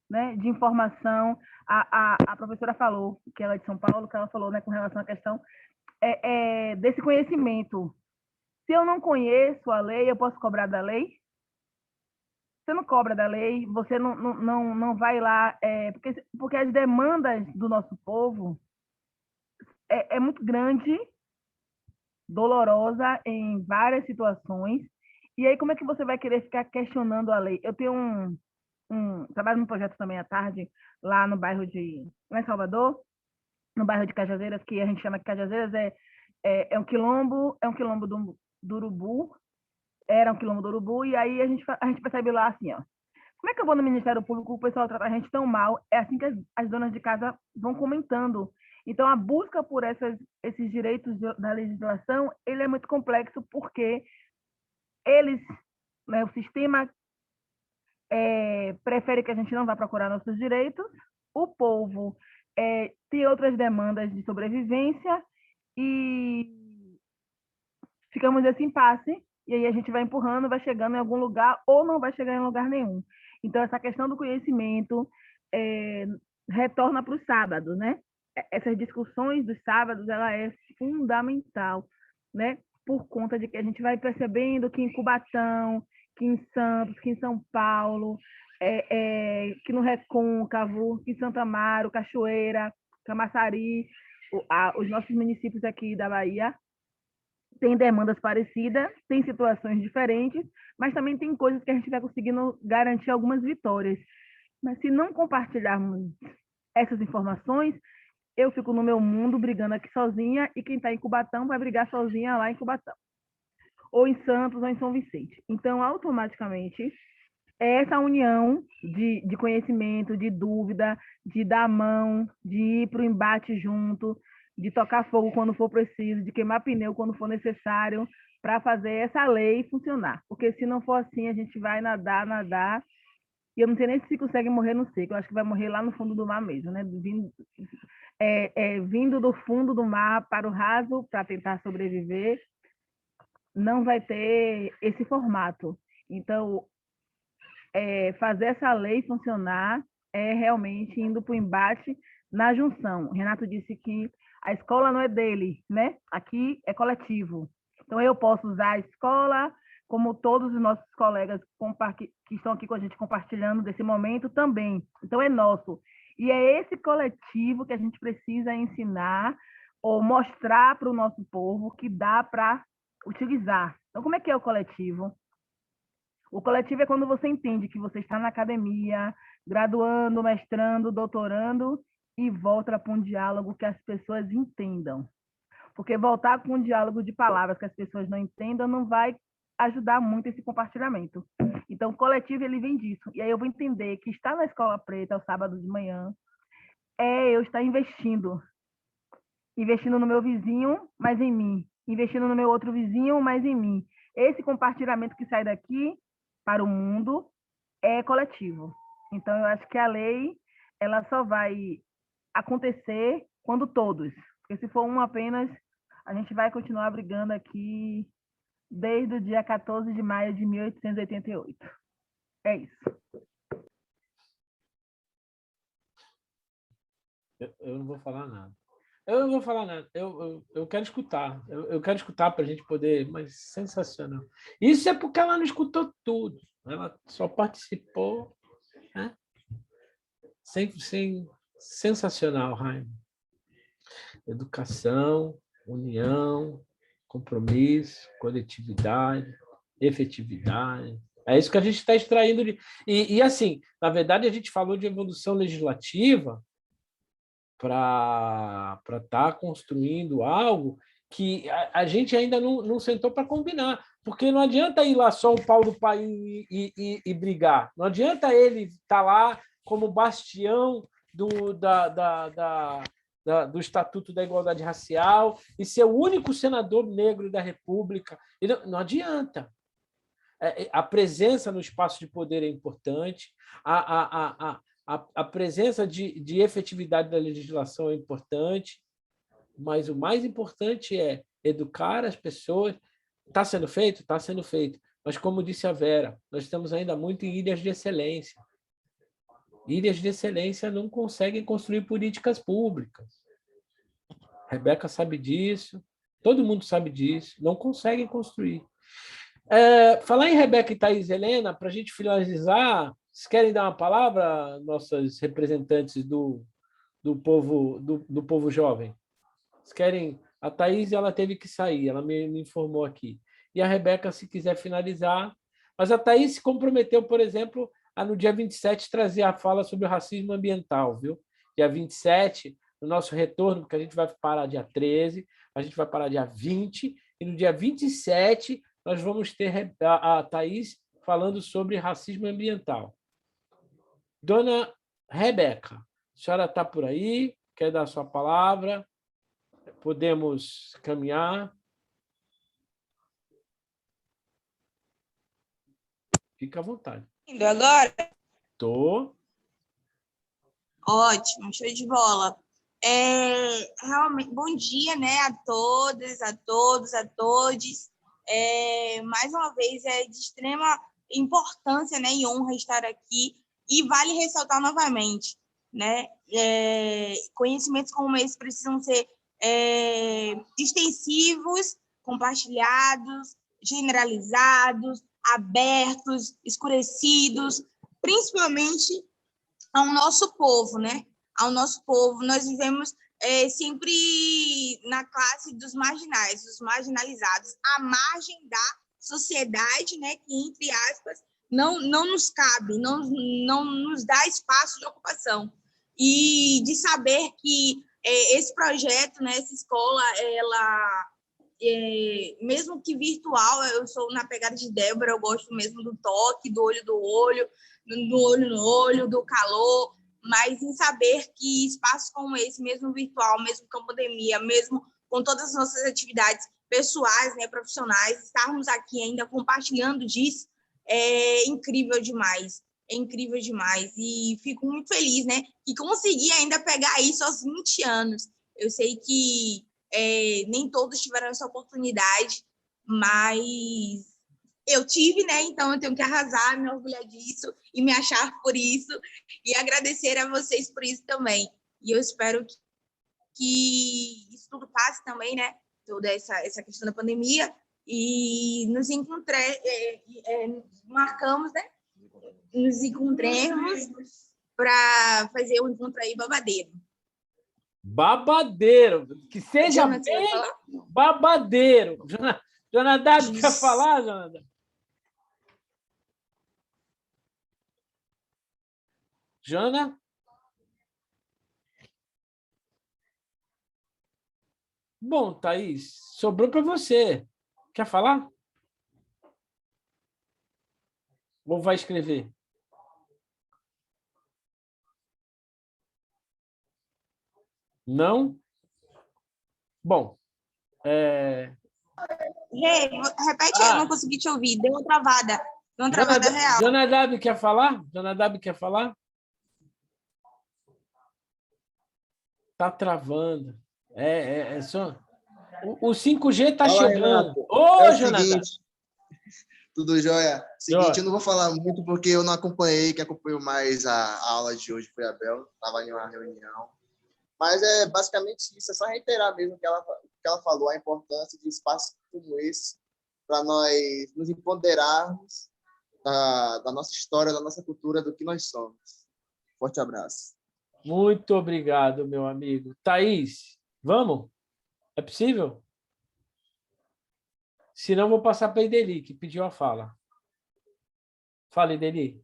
né, de informação. A professora falou, que ela é de São Paulo, que ela falou, né, com relação à questão desse conhecimento. Se eu não conheço a lei, eu posso cobrar da lei? você não cobra da lei, você não vai lá, porque as demandas do nosso povo é muito grande, dolorosa em várias situações, e aí como é que você vai querer ficar questionando a lei? Eu tenho trabalho num projeto também à tarde, lá no bairro lá em Salvador, no bairro de Cajazeiras, que a gente chama de Cajazeiras, é um quilombo do Urubu, era um quilombo do Urubu, e aí a gente percebe lá assim, ó, como é que eu vou no Ministério Público, o pessoal trata a gente tão mal? É assim que as donas de casa vão comentando. Então, a busca por esses direitos da legislação, ele é muito complexo, porque eles, né, o sistema prefere que a gente não vá procurar nossos direitos, o povo tem outras demandas de sobrevivência, e ficamos nesse impasse, e aí a gente vai empurrando, vai chegando em algum lugar, ou não vai chegar em lugar nenhum. Então, essa questão do conhecimento retorna para os sábados, né? Essas discussões dos sábados, ela é fundamental, né? Por conta de que a gente vai percebendo que em Cubatão, que em Santos, que em São Paulo, que no Recôncavo, que em Santa Amaro, Cachoeira, Camaçari, os nossos municípios aqui da Bahia, tem demandas parecidas, tem situações diferentes, mas também tem coisas que a gente vai conseguindo garantir algumas vitórias. Mas se não compartilharmos essas informações, eu fico no meu mundo brigando aqui sozinha, e quem está em Cubatão vai brigar sozinha lá em Cubatão, ou em Santos, ou em São Vicente. Então, automaticamente, essa união de conhecimento, de dúvida, de dar a mão, de ir para o embate junto, de tocar fogo quando for preciso, de queimar pneu quando for necessário, para fazer essa lei funcionar. Porque se não for assim, a gente vai nadar, e eu não sei nem se consegue morrer no seco, eu acho que vai morrer lá no fundo do mar mesmo, né? Vindo do fundo do mar para o raso para tentar sobreviver, não vai ter esse formato. Então, fazer essa lei funcionar é realmente indo para o embate na junção. Renato disse que a escola não é dele, né? Aqui é coletivo. Então, eu posso usar a escola, como todos os nossos colegas que estão aqui com a gente compartilhando desse momento também. Então, é nosso. E é esse coletivo que a gente precisa ensinar ou mostrar para o nosso povo que dá para utilizar. Então, como é que é o coletivo? O coletivo é quando você entende que você está na academia, graduando, mestrando, doutorando, e volta para um diálogo que as pessoas entendam. Porque voltar com um diálogo de palavras que as pessoas não entendam não vai ajudar muito esse compartilhamento. Então, o coletivo, ele vem disso. E aí eu vou entender que estar na Escola Preta ao sábado de manhã eu estar investindo no meu vizinho, mas em mim. Investindo no meu outro vizinho, mas em mim. Esse compartilhamento que sai daqui para o mundo é coletivo. Então, eu acho que a lei, ela só vai acontecer quando todos. Porque se for um apenas, a gente vai continuar brigando aqui desde o dia 14 de maio de 1888. É isso. Eu não vou falar nada. Eu não vou falar nada. Eu quero escutar. Eu quero escutar para a gente poder... Mas sensacional. Isso é porque ela não escutou tudo. Ela só participou. Né? Sensacional, Raime. Educação, união, compromisso, coletividade, efetividade. É isso que a gente está extraindo. E, assim, na verdade, a gente falou de evolução legislativa para estar construindo algo que a gente ainda não sentou para combinar, porque não adianta ir lá só o pau do pai e brigar, não adianta ele estar lá como bastião do Estatuto da Igualdade Racial e ser o único senador negro da República. Não adianta. A presença no espaço de poder é importante, a presença de efetividade da legislação é importante, mas o mais importante é educar as pessoas. Está sendo feito? Está sendo feito. Mas, como disse a Vera, nós estamos ainda muito em ilhas de excelência. Ilhas de excelência não conseguem construir políticas públicas. A Rebeca sabe disso, todo mundo sabe disso, não conseguem construir. Falar em Rebeca e Thaís Helena, para a gente finalizar, vocês querem dar uma palavra, nossas representantes do povo jovem? Vocês querem? A Thaís, ela teve que sair, ela me informou aqui. E a Rebeca, se quiser finalizar. Mas a Thaís se comprometeu, por exemplo, a no dia 27 trazer a fala sobre o racismo ambiental, viu? Dia 27, no nosso retorno, porque a gente vai parar dia 13, a gente vai parar dia 20, e no dia 27 nós vamos ter a Thaís falando sobre racismo ambiental. Dona Rebeca, a senhora está por aí? Quer dar a sua palavra? Podemos caminhar? Fica à vontade. Agora? Tô. Ótimo, show de bola. Realmente, bom dia, né, a todas, a todos, a todes. Mais uma vez, é de extrema importância, né, e honra estar aqui. E vale ressaltar novamente, né, conhecimentos como esse precisam ser extensivos, compartilhados, generalizados, abertos, escurecidos, principalmente ao nosso povo, né? Ao nosso povo. Nós vivemos sempre na classe dos marginais, dos marginalizados, à margem da sociedade, né? Que, entre aspas, não nos cabe, não nos dá espaço de ocupação. E de saber que esse projeto, né, essa escola, ela, mesmo que virtual, eu sou na pegada de Débora, eu gosto mesmo do toque, do olho no olho, do calor, mas em saber que espaços como esse, mesmo virtual, mesmo com a pandemia, mesmo com todas as nossas atividades pessoais, né, profissionais, estarmos aqui ainda compartilhando disso, é incrível demais. É incrível demais. E fico muito feliz, né, que consegui ainda pegar isso aos 20 anos. Eu sei que nem todos tiveram essa oportunidade, mas eu tive, né? Então eu tenho que arrasar, me orgulhar disso e me achar por isso e agradecer a vocês por isso também. E eu espero que isso tudo passe também, né? Toda essa questão da pandemia e nos marcamos, né? Nos encontremos para fazer um encontro aí babadeiro. Babadeiro, que seja bem babadeiro. Jonadab, quer falar, Jonadab? Jana? Bom, Thaís, sobrou para você. Quer falar? Ou vai escrever? Não? Bom. Repete aí, eu não consegui te ouvir. Deu uma travada. Deu uma travada real. Jonadab quer falar? Jonadab quer falar? Tá travando. Só... O 5G está chegando. Ô, Jonadab! Tudo jóia? Seguinte, eu não vou falar muito porque eu não acompanhei. Quem acompanhou mais a aula de hoje foi a Bel. Estava em uma reunião. Mas é basicamente isso. É só reiterar mesmo o que ela falou, a importância de espaços como esse para nós nos empoderarmos da nossa história, da nossa cultura, do que nós somos. Forte abraço. Muito obrigado, meu amigo. Thaís, vamos? É possível? Se não, vou passar para a Ideli, que pediu a fala. Fala, Ideli.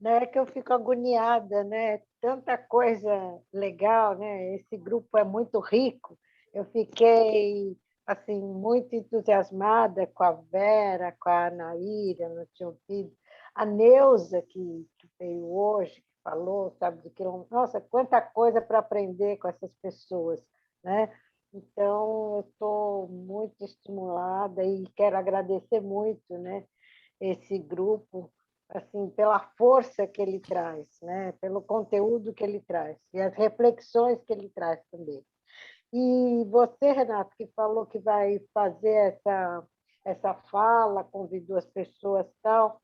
Não é que eu fico agoniada, né? Tanta coisa legal, né? Esse grupo é muito rico. Eu fiquei assim muito entusiasmada com a Vera, com a Anaíra, não tinha ouvido. A Neuza, que veio hoje, que falou, sabe, do que... Nossa, quanta coisa para aprender com essas pessoas, né? Então, eu estou muito estimulada e quero agradecer muito, né, esse grupo, assim, pela força que ele traz, né, pelo conteúdo que ele traz e as reflexões que ele traz também. E você, Renato, que falou que vai fazer essa fala, convidou as pessoas e tal,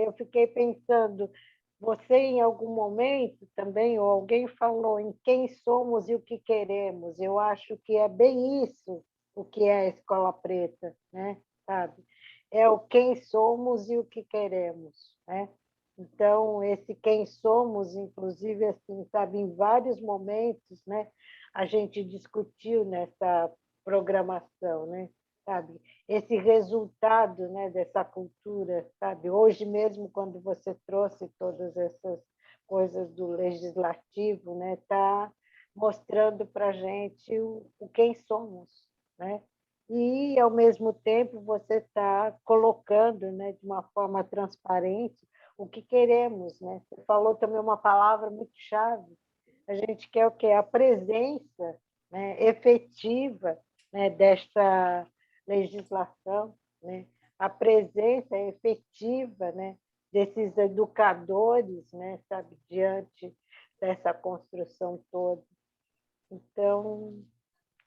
eu fiquei pensando, você, em algum momento também, ou alguém falou em quem somos e o que queremos. Eu acho que é bem isso, o que é a Escola Preta, né? Sabe? É o quem somos e o que queremos, né? Então, esse quem somos, inclusive, assim, sabe, em vários momentos, né, a gente discutiu nessa programação, né, sabe, esse resultado, né, dessa cultura, sabe, hoje mesmo, quando você trouxe todas essas coisas do legislativo, né, está mostrando para a gente o quem somos, né, e, ao mesmo tempo, você está colocando, né, de uma forma transparente, o que queremos, né? Você falou também uma palavra muito chave. A gente quer o quê? A presença, né, efetiva, né, desta legislação, né? A presença efetiva, né, desses educadores, né, sabe, diante dessa construção toda. Então,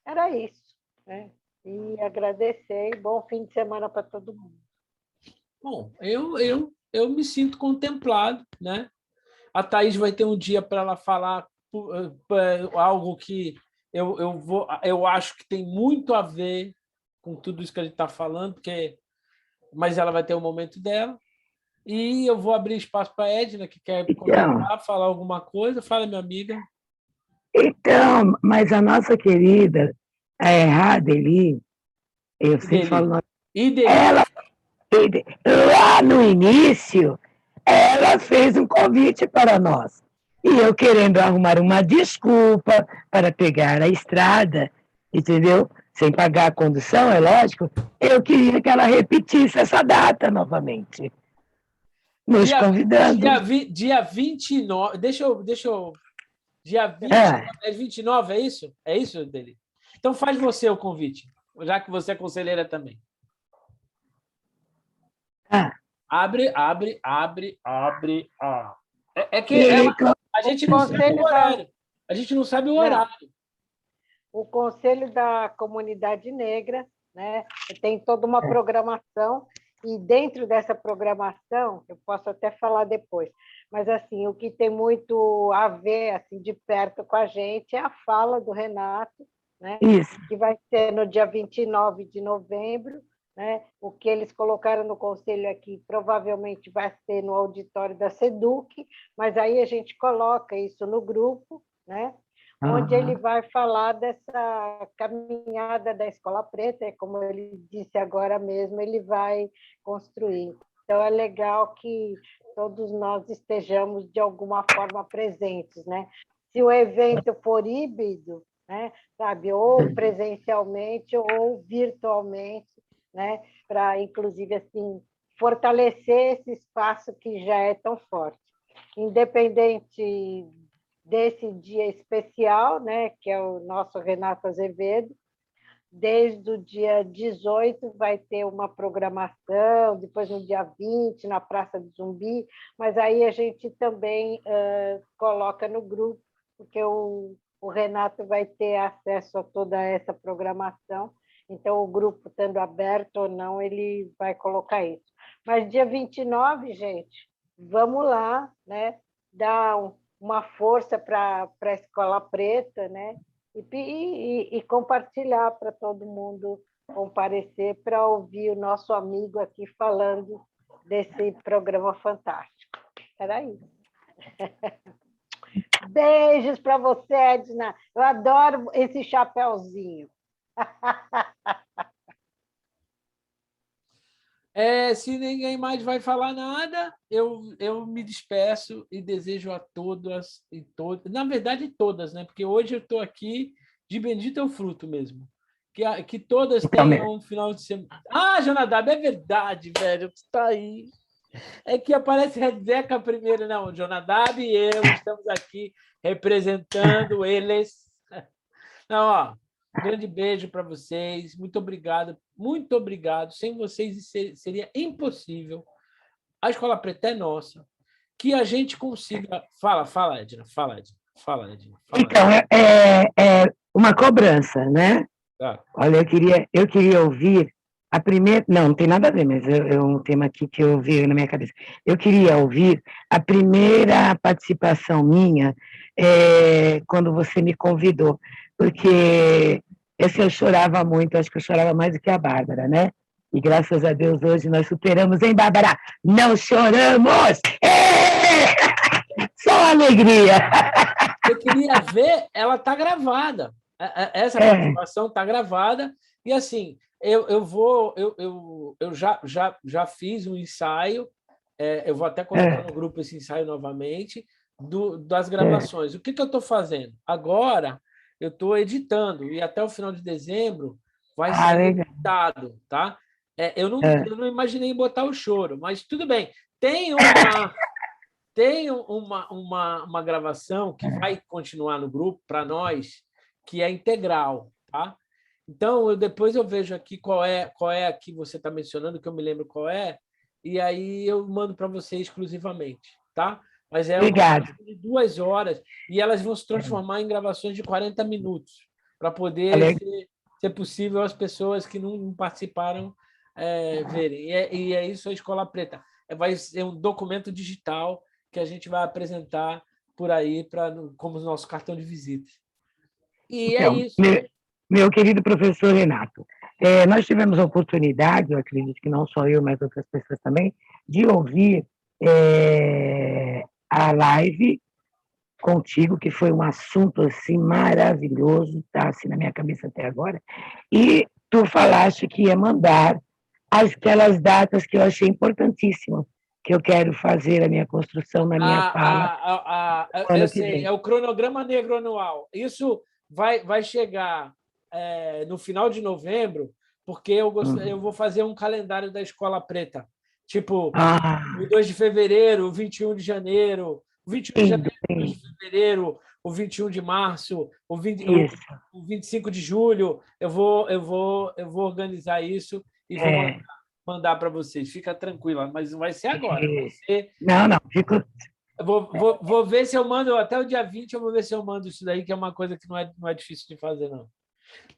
era isso, né? E agradecer, e bom fim de semana para todo mundo. Bom, eu me sinto contemplado, né? A Thaís vai ter um dia para ela falar algo que eu acho que tem muito a ver com tudo isso que a gente está falando, mas ela vai ter o momento dela. E eu vou abrir espaço para a Edna, que quer comentar, falar alguma coisa. Fala, minha amiga. Então, mas a nossa querida, a Adeli, eu sempre falo... Ela, lá no início, ela fez um convite para nós. E eu querendo arrumar uma desculpa para pegar a estrada, entendeu? Sem pagar a condução, é lógico, eu queria que ela repetisse essa data novamente. Nos convidando. Dia 29, deixa eu... Dia 29, é isso? É isso, Deli? Então faz você o convite, já que você é conselheira também. Abre. É que a gente não sabe o horário. A gente não sabe o horário. O Conselho da Comunidade Negra, né, tem toda uma programação, e dentro dessa programação, eu posso até falar depois, mas assim, o que tem muito a ver assim, de perto com a gente é a fala do Renato, né, que vai ser no dia 29 de novembro, né, o que eles colocaram no conselho aqui provavelmente vai ser no auditório da SEDUC, mas aí a gente coloca isso no grupo, né, onde ele vai falar dessa caminhada da Escola Preta, como ele disse agora mesmo, ele vai construir. Então, é legal que todos nós estejamos, de alguma forma, presentes, né? Se o evento for híbrido, né, sabe, ou presencialmente ou virtualmente, né, para, inclusive, assim, fortalecer esse espaço que já é tão forte. Independente desse dia especial, né, que é o nosso Renato Azevedo, desde o dia 18 vai ter uma programação, depois no dia 20, na Praça do Zumbi, mas aí a gente também coloca no grupo, porque o Renato vai ter acesso a toda essa programação, então o grupo, estando aberto ou não, ele vai colocar isso. Mas dia 29, gente, vamos lá, né, dar uma força para a Escola Preta, né? E compartilhar para todo mundo comparecer para ouvir o nosso amigo aqui falando desse programa fantástico. Era isso. Beijos para você, Edna. Eu adoro esse chapéuzinho. Se ninguém mais vai falar nada, eu me despeço e desejo a todas e todas, na verdade todas, né? Porque hoje eu estou aqui de bendito é o fruto mesmo. Que todas tenham um final de semana. Jonadab, é verdade, velho, tu está aí. É que aparece Rezeca primeiro, não. Jonadab e eu estamos aqui representando eles. Não, ó. Um grande beijo para vocês. Muito obrigado. Muito obrigado. Sem vocês seria impossível. A Escola Preta é nossa. Que a gente consiga... Fala, Edna. Então, é uma cobrança, né? Tá. Olha, eu queria ouvir a primeira... Não tem nada a ver, mas é um tema aqui que eu vi na minha cabeça. Eu queria ouvir a primeira participação minha quando você me convidou, porque Esse eu chorava muito, acho que eu chorava mais do que a Bárbara, né? E graças a Deus hoje nós superamos, hein, Bárbara? Não choramos! Só alegria! Eu queria ver, ela está gravada. Essa participação está gravada. E assim, eu já fiz um ensaio, eu vou até colocar no grupo esse ensaio novamente, das gravações. O que eu estou fazendo? Agora, eu estou editando, e até o final de dezembro vai ser editado, tá? Eu não imaginei botar o choro, mas tudo bem. Tem uma gravação que vai continuar no grupo para nós, que é integral, tá? Então, depois eu vejo aqui qual é a que você está mencionando, que eu me lembro qual é, e aí eu mando para você exclusivamente, tá? Mas é uma gravação de 2 horas, e elas vão se transformar em gravações de 40 minutos, para poder ser possível as pessoas que não participaram verem. E é isso a Escola Preta. Vai ser um documento digital que a gente vai apresentar por aí como nosso cartão de visita. E então, é isso. Meu querido professor Renato, nós tivemos a oportunidade, eu acredito que não só eu, mas outras pessoas também, de ouvir a live contigo, que foi um assunto assim maravilhoso, está assim na minha cabeça até agora, e tu falaste que ia mandar aquelas datas que eu achei importantíssimas, que eu quero fazer a minha construção na minha fala. Eu sei, é o cronograma negro anual. Isso vai chegar no final de novembro, porque eu vou fazer um calendário da Escola Preta. Tipo, o 2 de fevereiro, o 21 de janeiro, o 21 de janeiro, o 2 de fevereiro, o 21 de março, o 25 de julho. Eu vou organizar isso e vou mandar para vocês. Fica tranquila, mas não vai ser agora. Vai ser... Não, fico... Vou ver se eu mando, até o dia 20, eu vou ver se eu mando isso daí, que é uma coisa que não é difícil de fazer, não.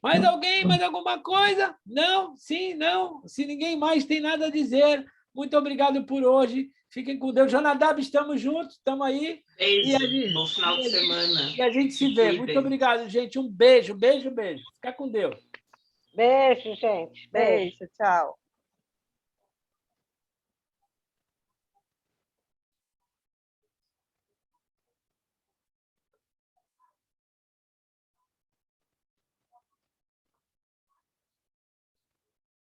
Mais alguém? Mais alguma coisa? Não? Sim? Não? Se ninguém mais tem nada a dizer, muito obrigado por hoje. Fiquem com Deus. Jonadab, estamos juntos, estamos aí. Beijo, bom final de semana. E a gente se vê. Muito obrigado, gente. Um beijo, beijo, beijo. Fica com Deus. Beijo, gente. Beijo, tchau.